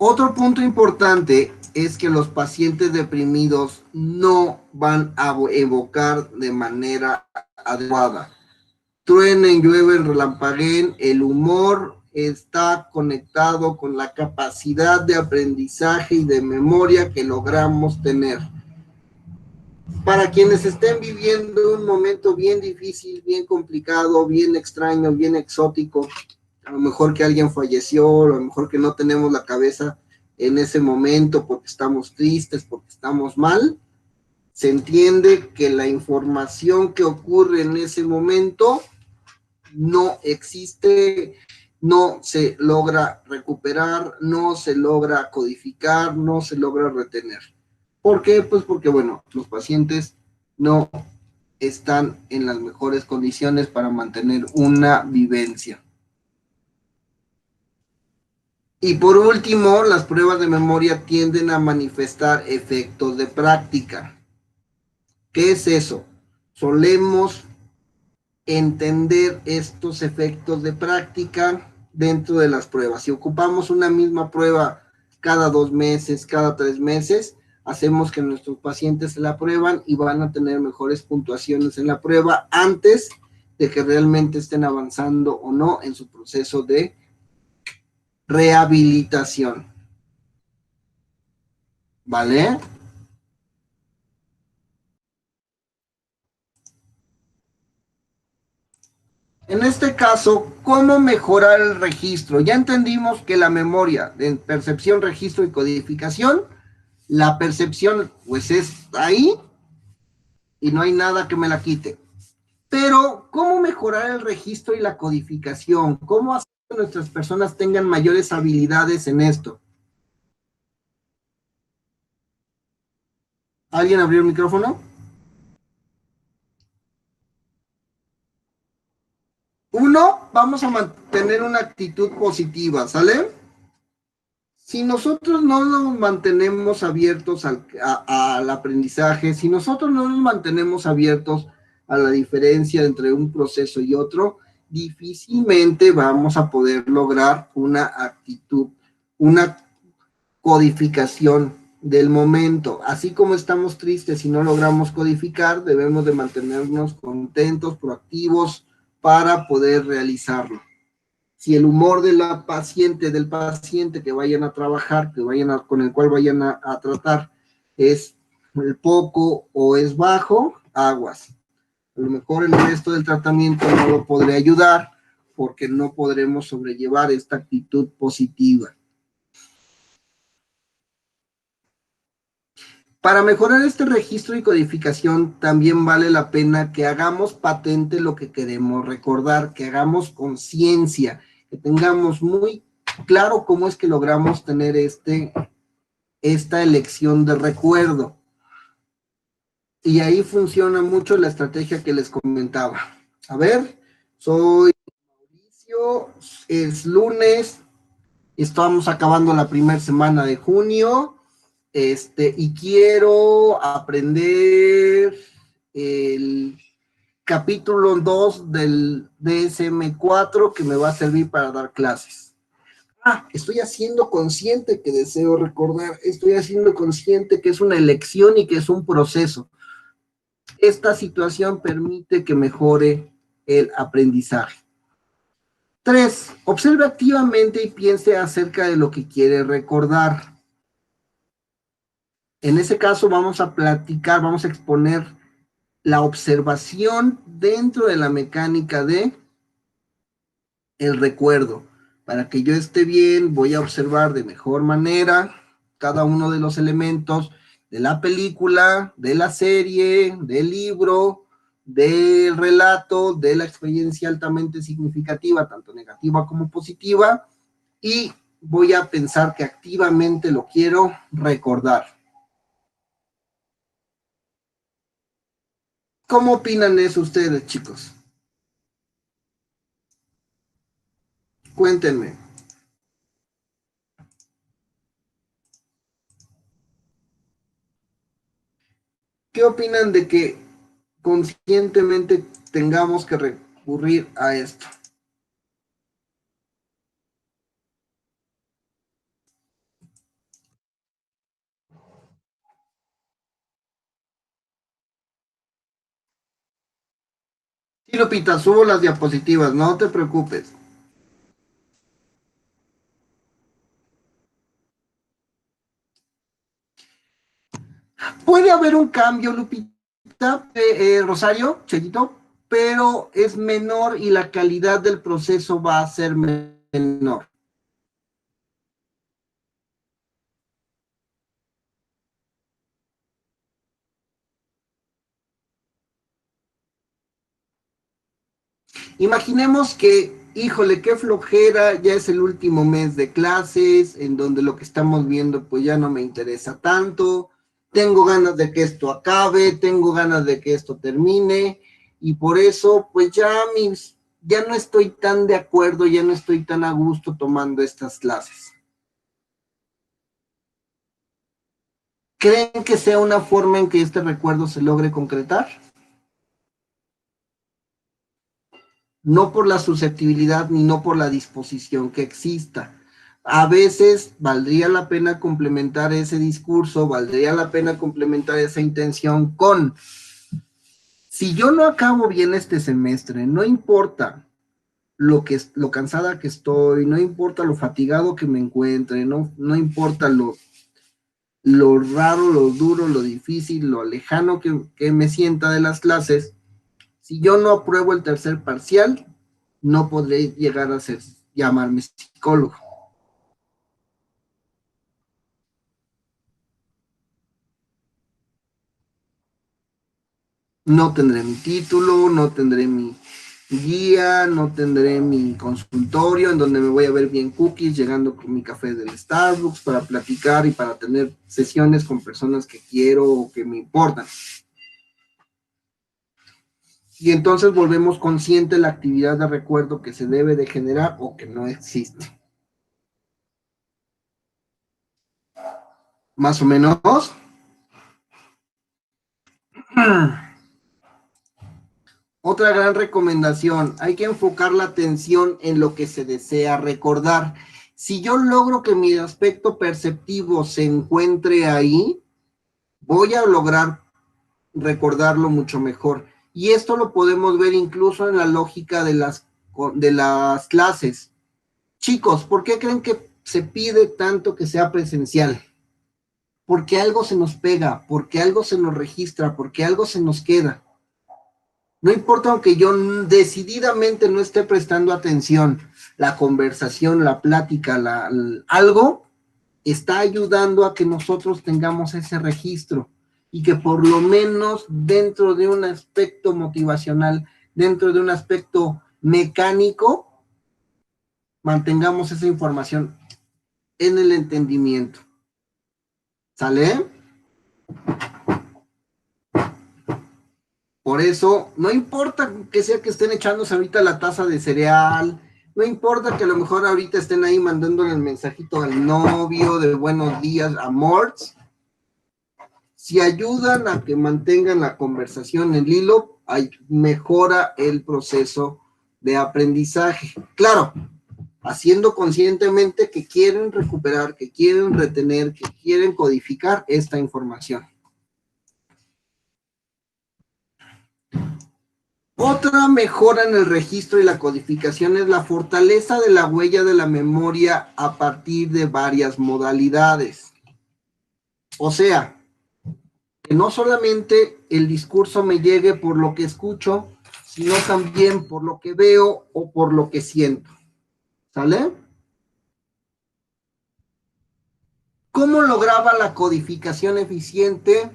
A: Otro punto importante es que los pacientes deprimidos no van a evocar de manera adecuada. Truenen, llueven, relampagueen, el humor está conectado con la capacidad de aprendizaje y de memoria que logramos tener. Para quienes estén viviendo un momento bien difícil, bien complicado, bien extraño, bien exótico, a lo mejor que alguien falleció, a lo mejor que no tenemos la cabeza en ese momento porque estamos tristes, porque estamos mal, se entiende que la información que ocurre en ese momento no existe no se logra recuperar, no se logra codificar, no se logra retener. ¿Por qué? Pues porque, bueno, los pacientes no están en las mejores condiciones para mantener una vivencia. Y por último, las pruebas de memoria tienden a manifestar efectos de práctica. ¿Qué es eso? Solemos entender estos efectos de práctica dentro de las pruebas. Si ocupamos una misma prueba cada 2 meses, cada 3 meses, hacemos que nuestros pacientes se la prueban y van a tener mejores puntuaciones en la prueba antes de que realmente estén avanzando o no en su proceso de rehabilitación. ¿Vale? En este caso, ¿cómo mejorar el registro? Ya entendimos que la memoria de percepción, registro y codificación, la percepción pues es ahí y no hay nada que me la quite. Pero, ¿cómo mejorar el registro y la codificación? ¿Cómo hacer que nuestras personas tengan mayores habilidades en esto? ¿Alguien abrió el micrófono? Uno, vamos a mantener una actitud positiva, ¿sale? Si nosotros no nos mantenemos abiertos al aprendizaje, si nosotros no nos mantenemos abiertos a la diferencia entre un proceso y otro, difícilmente vamos a poder lograr una actitud, una codificación del momento. Así como estamos tristes si no logramos codificar, debemos de mantenernos contentos, proactivos para poder realizarlo. Si el humor de la paciente, del paciente que vayan a trabajar, con el cual vayan a tratar, es poco o es bajo, aguas. A lo mejor el resto del tratamiento no lo podré ayudar porque no podremos sobrellevar esta actitud positiva. Para mejorar este registro y codificación, también vale la pena que hagamos patente lo que queremos recordar, que hagamos conciencia, que tengamos muy claro cómo es que logramos tener esta elección de recuerdo. Y ahí funciona mucho la estrategia que les comentaba. A ver, soy Mauricio, es lunes, estamos acabando la primera semana de junio. Y quiero aprender el capítulo 2 del DSM-4 que me va a servir para dar clases. Estoy haciendo consciente que deseo recordar, estoy haciendo consciente que es una elección y que es un proceso. Esta situación permite que mejore el aprendizaje. 3. Observe activamente y piense acerca de lo que quiere recordar. En ese caso vamos a platicar, vamos a exponer la observación dentro de la mecánica de el recuerdo. Para que yo esté bien, voy a observar de mejor manera cada uno de los elementos de la película, de la serie, del libro, del relato, de la experiencia altamente significativa, tanto negativa como positiva, y voy a pensar que activamente lo quiero recordar. ¿Cómo opinan eso ustedes, chicos? Cuéntenme. ¿Qué opinan de que conscientemente tengamos que recurrir a esto? Sí, Lupita, subo las diapositivas, no te preocupes. Puede haber un cambio, Lupita, Rosario, Chequito, pero es menor y la calidad del proceso va a ser menor. Imaginemos que híjole, qué flojera, ya es el último mes de clases, en donde lo que estamos viendo pues ya no me interesa tanto, tengo ganas de que esto acabe, tengo ganas de que esto termine, y por eso pues ya no estoy tan de acuerdo, ya no estoy tan a gusto tomando estas clases. ¿Creen que sea una forma en que este recuerdo se logre concretar? No por la susceptibilidad ni no por la disposición que exista. A veces valdría la pena complementar ese discurso, valdría la pena complementar esa intención con, si yo no acabo bien este semestre, no importa lo cansada que estoy, no importa lo fatigado que me encuentre, no importa lo raro, lo duro, lo difícil, lo lejano que me sienta de las clases, si yo no apruebo el tercer parcial, no podré llegar a llamarme psicólogo. No tendré mi título, no tendré mi guía, no tendré mi consultorio en donde me voy a ver bien cookies, llegando con mi café del Starbucks para platicar y para tener sesiones con personas que quiero o que me importan. Y entonces volvemos consciente la actividad de recuerdo que se debe de generar o que no existe. Más o menos. Otra gran recomendación, hay que enfocar la atención en lo que se desea recordar. Si yo logro que mi aspecto perceptivo se encuentre ahí, voy a lograr recordarlo mucho mejor. Y esto lo podemos ver incluso en la lógica de las clases. Chicos, ¿por qué creen que se pide tanto que sea presencial? Porque algo se nos pega, porque algo se nos registra, porque algo se nos queda. No importa aunque yo decididamente no esté prestando atención, la conversación, la plática, algo está ayudando a que nosotros tengamos ese registro y que por lo menos dentro de un aspecto motivacional, dentro de un aspecto mecánico, mantengamos esa información en el entendimiento. ¿Sale? Por eso, no importa que sea que estén echándose ahorita la taza de cereal, no importa que a lo mejor ahorita estén ahí mandándole el mensajito al novio de buenos días, amores, si ayudan a que mantengan la conversación en hilo, mejora el proceso de aprendizaje. Claro, haciendo conscientemente que quieren recuperar, que quieren retener, que quieren codificar esta información. Otra mejora en el registro y la codificación es la fortaleza de la huella de la memoria a partir de varias modalidades. O sea, que no solamente el discurso me llegue por lo que escucho, sino también por lo que veo o por lo que siento. ¿Sale? ¿Cómo lograba la codificación eficiente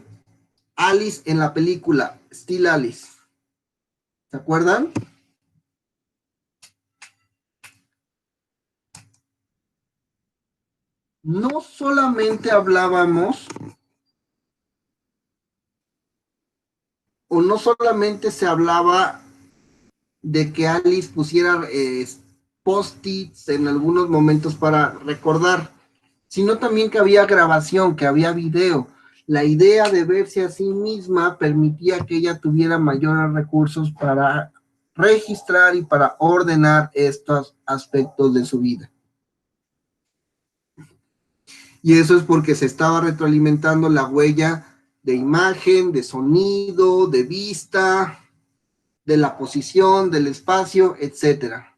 A: Alice en la película Still Alice? ¿Se acuerdan? No solamente hablábamos, o no solamente se hablaba de que Alice pusiera post-its en algunos momentos para recordar, sino también que había grabación, que había video. La idea de verse a sí misma permitía que ella tuviera mayores recursos para registrar y para ordenar estos aspectos de su vida. Y eso es porque se estaba retroalimentando la huella de imagen, de sonido, de vista, de la posición, del espacio, etcétera.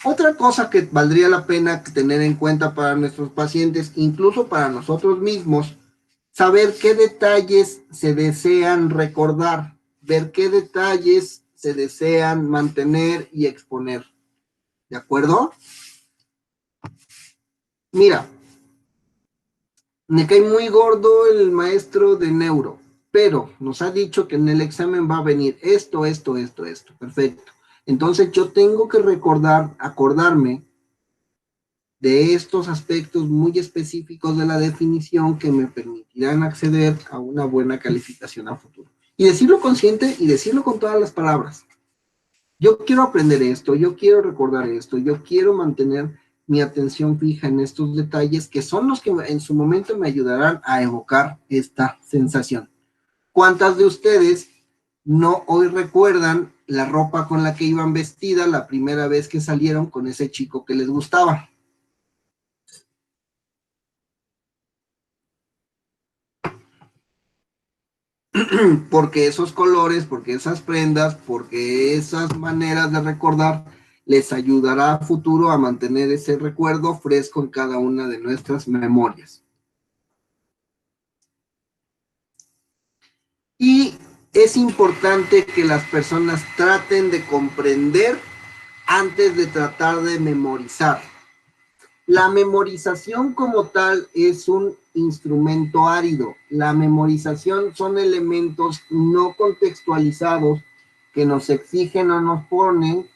A: Otra cosa que valdría la pena tener en cuenta para nuestros pacientes, incluso para nosotros mismos, saber qué detalles se desean recordar, ver qué detalles se desean mantener y exponer. ¿De acuerdo? Mira, me cae muy gordo el maestro de neuro. pero nos ha dicho que en el examen va a venir esto, esto, esto, esto. Perfecto. Entonces yo tengo que acordarme de estos aspectos muy específicos de la definición que me permitirán acceder a una buena calificación a futuro. Y decirlo consciente y decirlo con todas las palabras. Yo quiero aprender esto, yo quiero recordar esto, yo quiero mantener mi atención fija en estos detalles que son los que en su momento me ayudarán a evocar esta sensación. ¿Cuántas de ustedes no hoy recuerdan la ropa con la que iban vestida la primera vez que salieron con ese chico que les gustaba? Porque esos colores, porque esas prendas, porque esas maneras de recordar les ayudará a futuro a mantener ese recuerdo fresco en cada una de nuestras memorias. Y es importante que las personas traten de comprender antes de tratar de memorizar. La memorización como tal es un instrumento árido. La memorización son elementos no contextualizados que nos exigen o nos ponen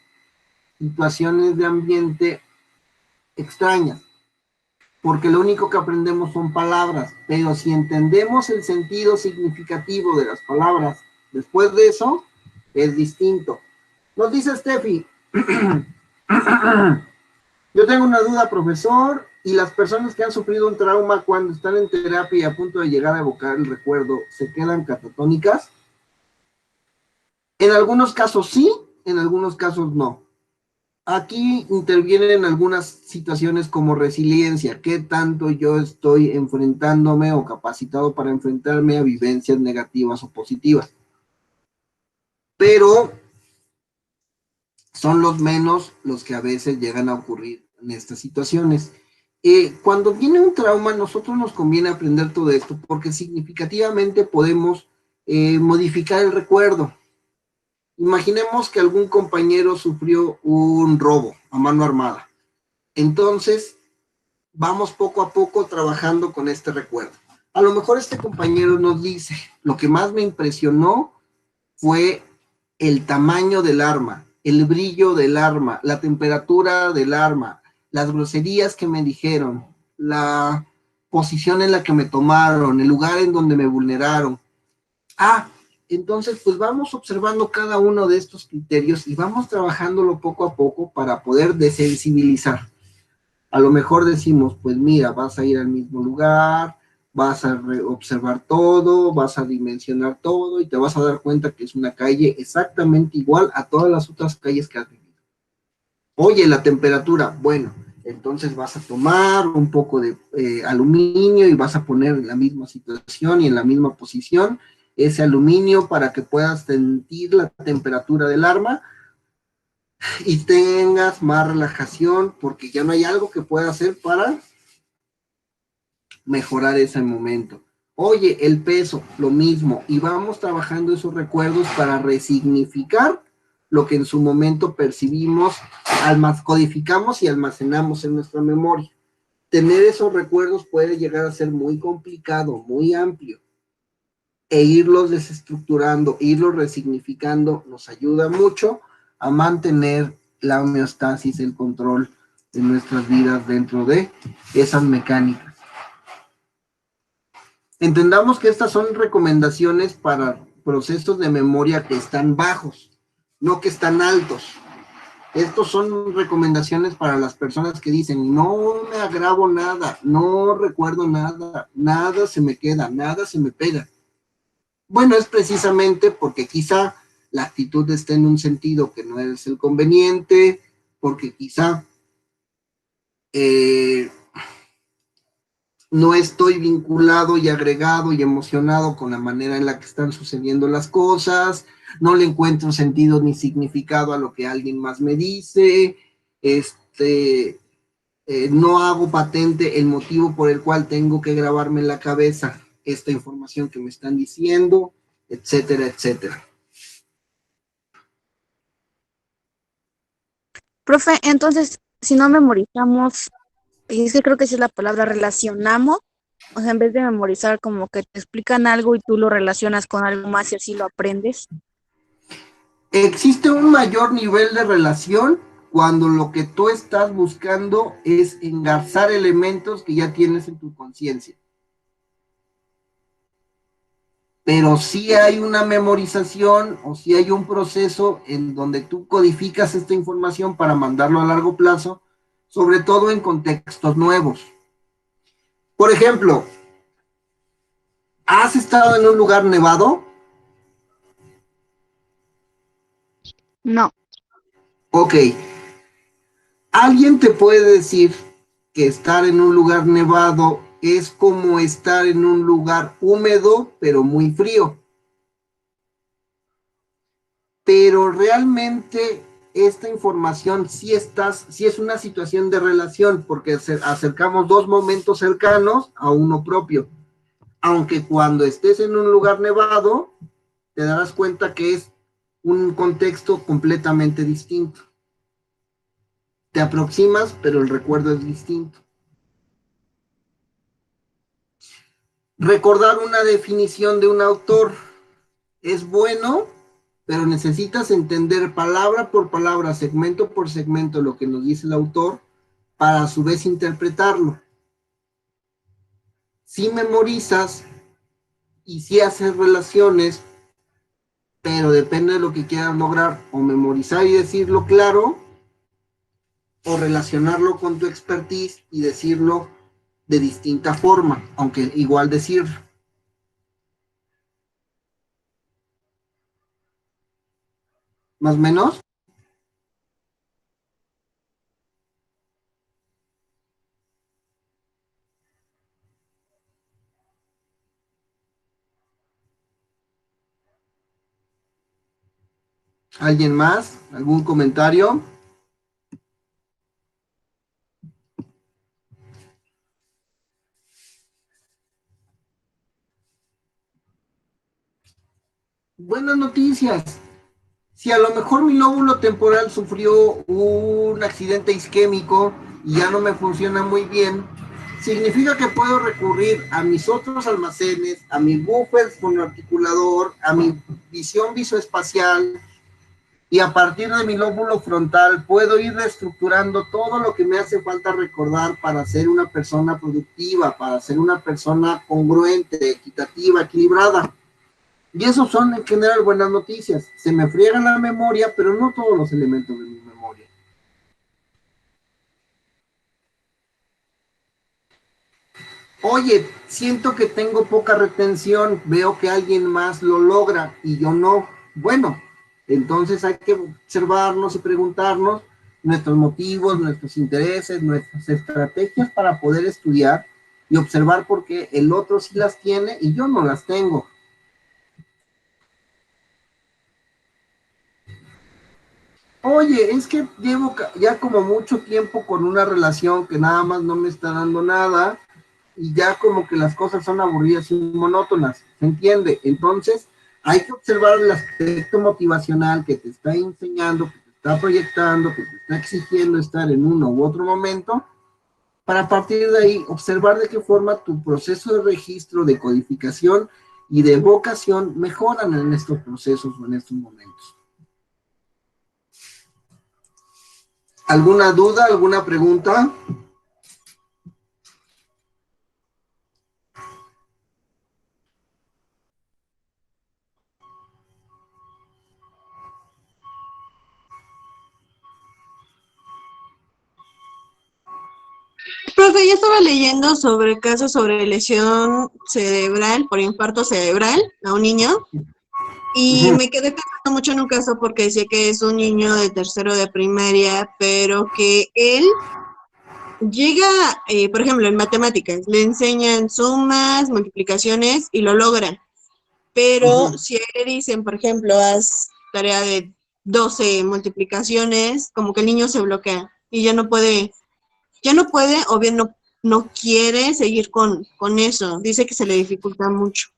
A: situaciones de ambiente extrañas, porque lo único que aprendemos son palabras, pero si entendemos el sentido significativo de las palabras, después de eso, es distinto. Nos dice Steffi, yo tengo una duda, profesor, y las personas que han sufrido un trauma cuando están en terapia y a punto de llegar a evocar el recuerdo, ¿se quedan catatónicas? En algunos casos sí, en algunos casos no. Aquí intervienen algunas situaciones como resiliencia, qué tanto yo estoy enfrentándome o capacitado para enfrentarme a vivencias negativas o positivas. Pero son los menos los que a veces llegan a ocurrir en estas situaciones. Cuando viene un trauma, nosotros nos conviene aprender todo esto porque significativamente podemos modificar el recuerdo. Imaginemos que algún compañero sufrió un robo a mano armada. Entonces, vamos poco a poco trabajando con este recuerdo. A lo mejor este compañero nos dice, lo que más me impresionó fue el tamaño del arma, el brillo del arma, la temperatura del arma, las groserías que me dijeron, la posición en la que me tomaron, el lugar en donde me vulneraron. Entonces pues vamos observando cada uno de estos criterios y vamos trabajándolo poco a poco para poder desensibilizar. A lo mejor decimos, pues mira, vas a ir al mismo lugar, vas a observar todo, vas a dimensionar todo y te vas a dar cuenta que es una calle exactamente igual a todas las otras calles que has vivido. Oye, la temperatura, bueno, entonces vas a tomar un poco de aluminio y vas a poner en la misma situación y en la misma posición ese aluminio para que puedas sentir la temperatura del arma y tengas más relajación porque ya no hay algo que pueda hacer para mejorar ese momento. Oye, el peso, lo mismo, y vamos trabajando esos recuerdos para resignificar lo que en su momento percibimos, codificamos y almacenamos en nuestra memoria. Tener esos recuerdos puede llegar a ser muy complicado, muy amplio, e irlos desestructurando, irlos resignificando, nos ayuda mucho a mantener la homeostasis, el control de nuestras vidas dentro de esas mecánicas. Entendamos que estas son recomendaciones para procesos de memoria que están bajos, no que están altos. Estos son recomendaciones para las personas que dicen, no me agravo nada, no recuerdo nada, nada se me queda, nada se me pega. Bueno, es precisamente porque quizá la actitud esté en un sentido que no es el conveniente, porque quizá no estoy vinculado y agregado y emocionado con la manera en la que están sucediendo las cosas, no le encuentro sentido ni significado a lo que alguien más me dice, no hago patente el motivo por el cual tengo que grabarme en la cabeza esta información que me están diciendo, etcétera, etcétera.
D: Profe, entonces, si no memorizamos, y es que creo que esa es la palabra, relacionamos O sea, en vez de memorizar, como que te explican algo y tú lo relacionas con algo más y así lo aprendes.
A: Existe un mayor nivel de relación cuando lo que tú estás buscando es engarzar elementos que ya tienes en tu conciencia. Pero sí hay una memorización o sí hay un proceso en donde tú codificas esta información para mandarlo a largo plazo, sobre todo en contextos nuevos. Por ejemplo, ¿has estado en un lugar nevado?
D: No.
A: Ok. ¿Alguien te puede decir que estar en un lugar nevado es como estar en un lugar húmedo, pero muy frío? Pero realmente esta información sí es una situación de relación, porque acercamos dos momentos cercanos a uno propio. Aunque cuando estés en un lugar nevado, te darás cuenta que es un contexto completamente distinto. Te aproximas, pero el recuerdo es distinto. Recordar una definición de un autor es bueno, pero necesitas entender palabra por palabra, segmento por segmento, lo que nos dice el autor, para a su vez interpretarlo. Si memorizas y si haces relaciones, pero depende de lo que quieras lograr, o memorizar y decirlo claro, o relacionarlo con tu expertise y decirlo de distinta forma, aunque igual decirlo. ¿Más o menos? ¿Alguien más? ¿Algún comentario? Buenas noticias. Si a lo mejor mi lóbulo temporal sufrió un accidente isquémico y ya no me funciona muy bien, significa que puedo recurrir a mis otros almacenes, a mi buffer fonoarticulador, a mi visión visoespacial, y a partir de mi lóbulo frontal puedo ir reestructurando todo lo que me hace falta recordar para ser una persona productiva, para ser una persona congruente, equitativa, equilibrada. Y eso son en general buenas noticias. Se me friega la memoria, pero no todos los elementos de mi memoria. Oye, siento que tengo poca retención, veo que alguien más lo logra y yo no. Bueno, entonces hay que observarnos y preguntarnos nuestros motivos, nuestros intereses, nuestras estrategias para poder estudiar y observar por qué el otro sí las tiene y yo no las tengo. Oye, es que llevo ya como mucho tiempo con una relación que nada más no me está dando nada y ya como que las cosas son aburridas y monótonas, ¿se entiende? Entonces hay que observar el aspecto motivacional que te está enseñando, que te está proyectando, que te está exigiendo estar en uno u otro momento, para a partir de ahí observar de qué forma tu proceso de registro, de codificación y de evocación mejoran en estos procesos o en estos momentos. ¿Alguna duda, alguna pregunta?
G: Profe, yo estaba leyendo sobre casos sobre lesión cerebral por infarto cerebral a un niño y me quedé pensando mucho en un caso porque decía que es un niño de tercero de primaria, pero que él llega, por ejemplo, en matemáticas, le enseñan sumas, multiplicaciones y lo logra, pero si a él le dicen, por ejemplo, haz tarea de 12 multiplicaciones, como que el niño se bloquea y ya no puede o bien no quiere seguir con eso. Dice que se le dificulta mucho.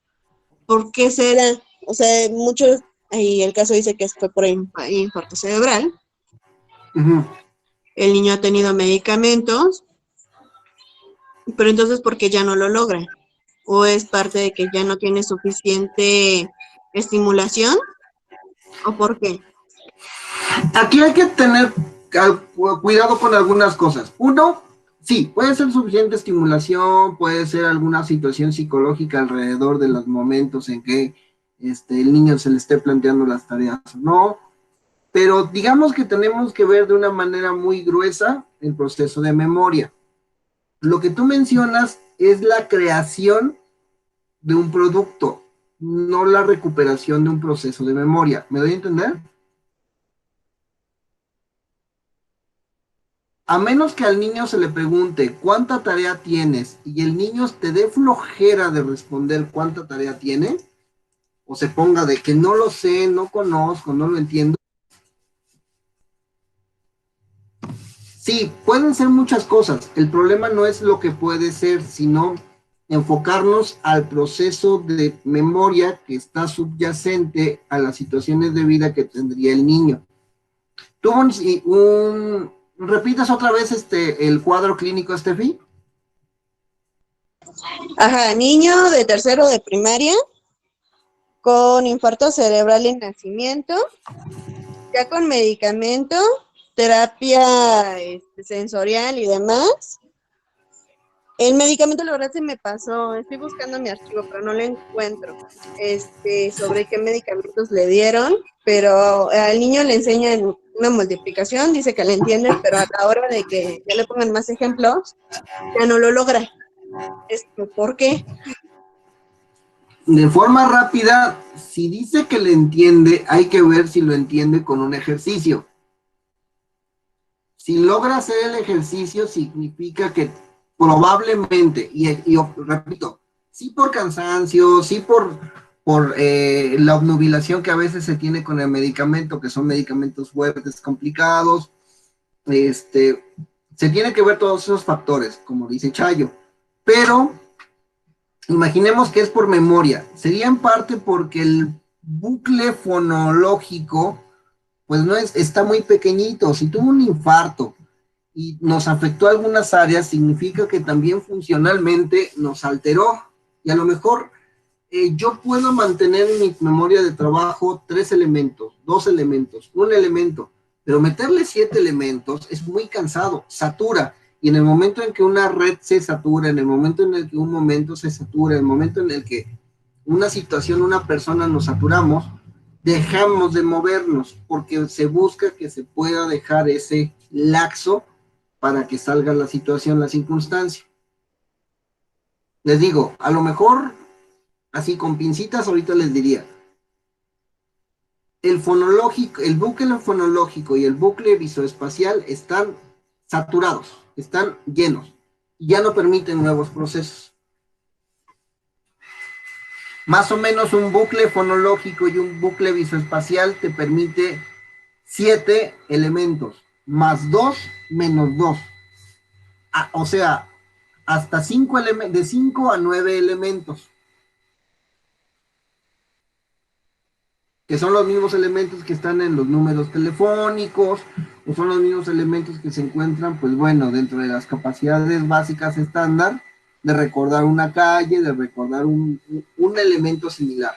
G: ¿Por qué será? O sea, muchos, y el caso dice que fue por infarto cerebral. El niño ha tenido medicamentos Pero entonces, ¿por qué ya no lo logra? ¿O es parte de que ya no tiene suficiente estimulación? ¿O por qué?
A: Aquí hay que tener cuidado con algunas cosas. Uno, sí, puede ser suficiente estimulación, puede ser alguna situación psicológica alrededor de los momentos en que el niño se le esté planteando las tareas o no, pero digamos que tenemos que ver de una manera muy gruesa el proceso de memoria. Lo que tú mencionas es la creación de un producto, no la recuperación de un proceso de memoria. ¿Me doy a entender? A menos que al niño se le pregunte cuánta tarea tienes y el niño te dé flojera de responder cuánta tarea tiene, o se ponga de que no lo sé, no conozco, no lo entiendo. Sí, pueden ser muchas cosas. El problema no es lo que puede ser, sino enfocarnos al proceso de memoria que está subyacente a las situaciones de vida que tendría el niño. Tuvo ¿repitas otra vez el cuadro clínico, Steffi?
G: Ajá, niño de tercero de primaria con infarto cerebral en nacimiento, ya con medicamento, terapia sensorial y demás. El medicamento, la verdad, se me pasó. Estoy buscando mi archivo, pero no lo encuentro. Sobre qué medicamentos le dieron, pero al niño le enseñan una multiplicación, dice que le entienden, pero a la hora de que ya le pongan más ejemplos, ya no lo logra. ¿Por qué?
A: De forma rápida, si dice que le entiende, hay que ver si lo entiende con un ejercicio. Si logra hacer el ejercicio, significa que probablemente, y repito, sí por cansancio, sí por la obnubilación que a veces se tiene con el medicamento, que son medicamentos fuertes, complicados, se tiene que ver todos esos factores, como dice Chayo, pero imaginemos que es por memoria, sería en parte porque el bucle fonológico, pues no está muy pequeñito. Si tuvo un infarto y nos afectó algunas áreas, significa que también funcionalmente nos alteró. Y a lo mejor yo puedo mantener en mi memoria de trabajo 3 elementos, 2 elementos, 1 elemento, pero meterle 7 elementos es muy cansado, satura. Y en el momento en que una red se satura, en el momento en el que un momento se satura, en el momento en el que una situación, una persona nos saturamos, dejamos de movernos, porque se busca que se pueda dejar ese laxo para que salga la situación, la circunstancia. Les digo, a lo mejor, así con pincitas, ahorita les diría, el fonológico, el bucle fonológico y el bucle visoespacial están saturados, están llenos, y ya no permiten nuevos procesos. Más o menos un bucle fonológico y un bucle visoespacial te permite 7 elementos, más 2 menos 2. O sea, hasta 5 elementos, de 5 a 9 elementos. Que son los mismos elementos que están en los números telefónicos, o son los mismos elementos que se encuentran, pues bueno, dentro de las capacidades básicas estándar, de recordar una calle, de recordar un elemento similar.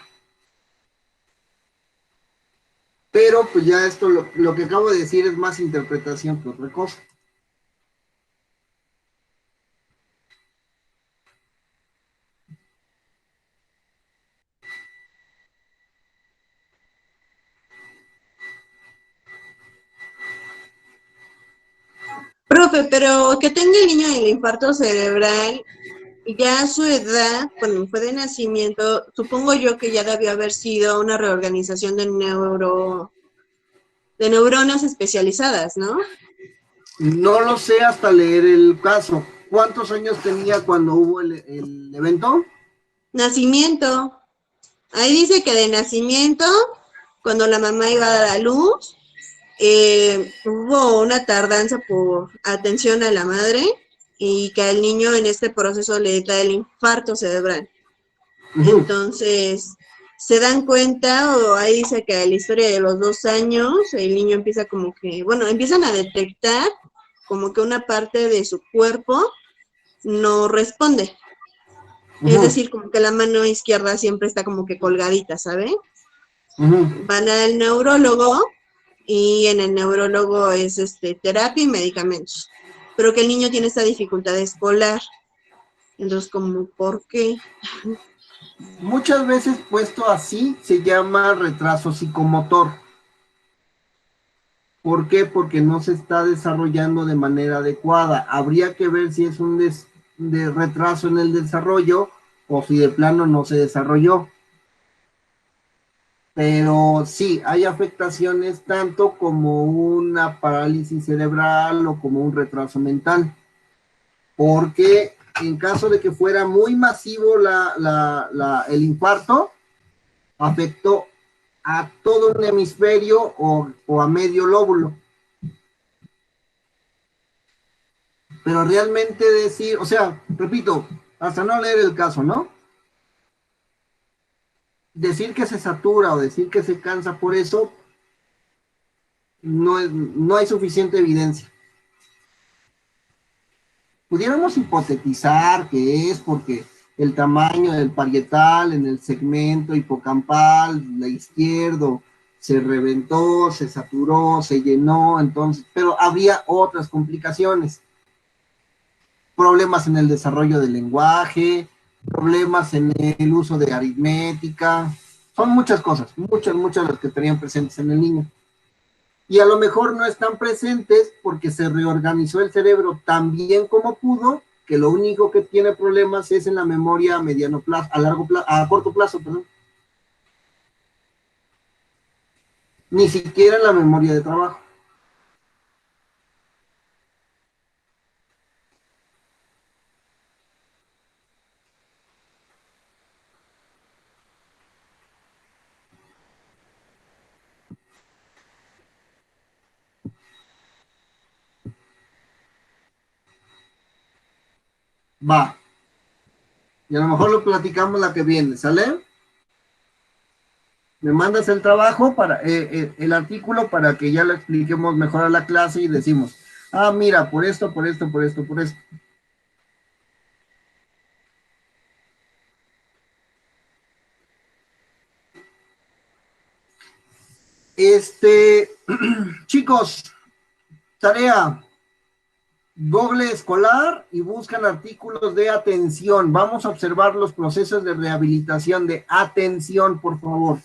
A: Pero pues ya esto, lo que acabo de decir es más interpretación que otra cosa.
G: Profe, pero que tenga el niño el infarto cerebral, ya a su edad, cuando fue de nacimiento, supongo yo que ya debió haber sido una reorganización de neuronas especializadas, ¿no?
A: No lo sé hasta leer el caso. ¿Cuántos años tenía cuando hubo el evento?
G: Nacimiento. Ahí dice que de nacimiento, cuando la mamá iba a dar a luz, hubo una tardanza por atención a la madre y que al niño en este proceso le da el infarto cerebral. Entonces, se dan cuenta, o ahí dice que a la historia de los 2 años, el niño empieza empiezan a detectar como que una parte de su cuerpo no responde. Es decir, como que la mano izquierda siempre está como que colgadita, ¿sabe? Van al neurólogo y en el neurólogo es terapia y medicamentos. Pero que el niño tiene esta dificultad escolar. Entonces, como, ¿por qué?
A: Muchas veces puesto así se llama retraso psicomotor. ¿Por qué? Porque no se está desarrollando de manera adecuada. Habría que ver si es un de retraso en el desarrollo o si de plano no se desarrolló. Pero sí, hay afectaciones tanto como una parálisis cerebral o como un retraso mental. Porque en caso de que fuera muy masivo el infarto, afectó a todo un hemisferio o a medio lóbulo. Pero realmente decir, o sea, repito, hasta no leer el caso, ¿no? Decir que se satura o decir que se cansa por eso, no hay suficiente evidencia. Pudiéramos hipotetizar que es porque el tamaño del parietal en el segmento hipocampal, la izquierdo, se reventó, se saturó, se llenó, entonces, pero había otras complicaciones. Problemas en el desarrollo del lenguaje, problemas en el uso de aritmética, son muchas cosas, muchas las que tenían presentes en el niño. Y a lo mejor no están presentes porque se reorganizó el cerebro tan bien como pudo, que lo único que tiene problemas es en la memoria a mediano plazo, a corto plazo, perdón. Ni siquiera en la memoria de trabajo. Va. Y a lo mejor lo platicamos la que viene, ¿sale? Me mandas el trabajo, el artículo para que ya lo expliquemos mejor a la clase y decimos, ah, mira, por esto, por esto, por esto, por esto. Chicos, tarea. Google escolar y buscan artículos de atención. Vamos a observar los procesos de rehabilitación de atención, por favor.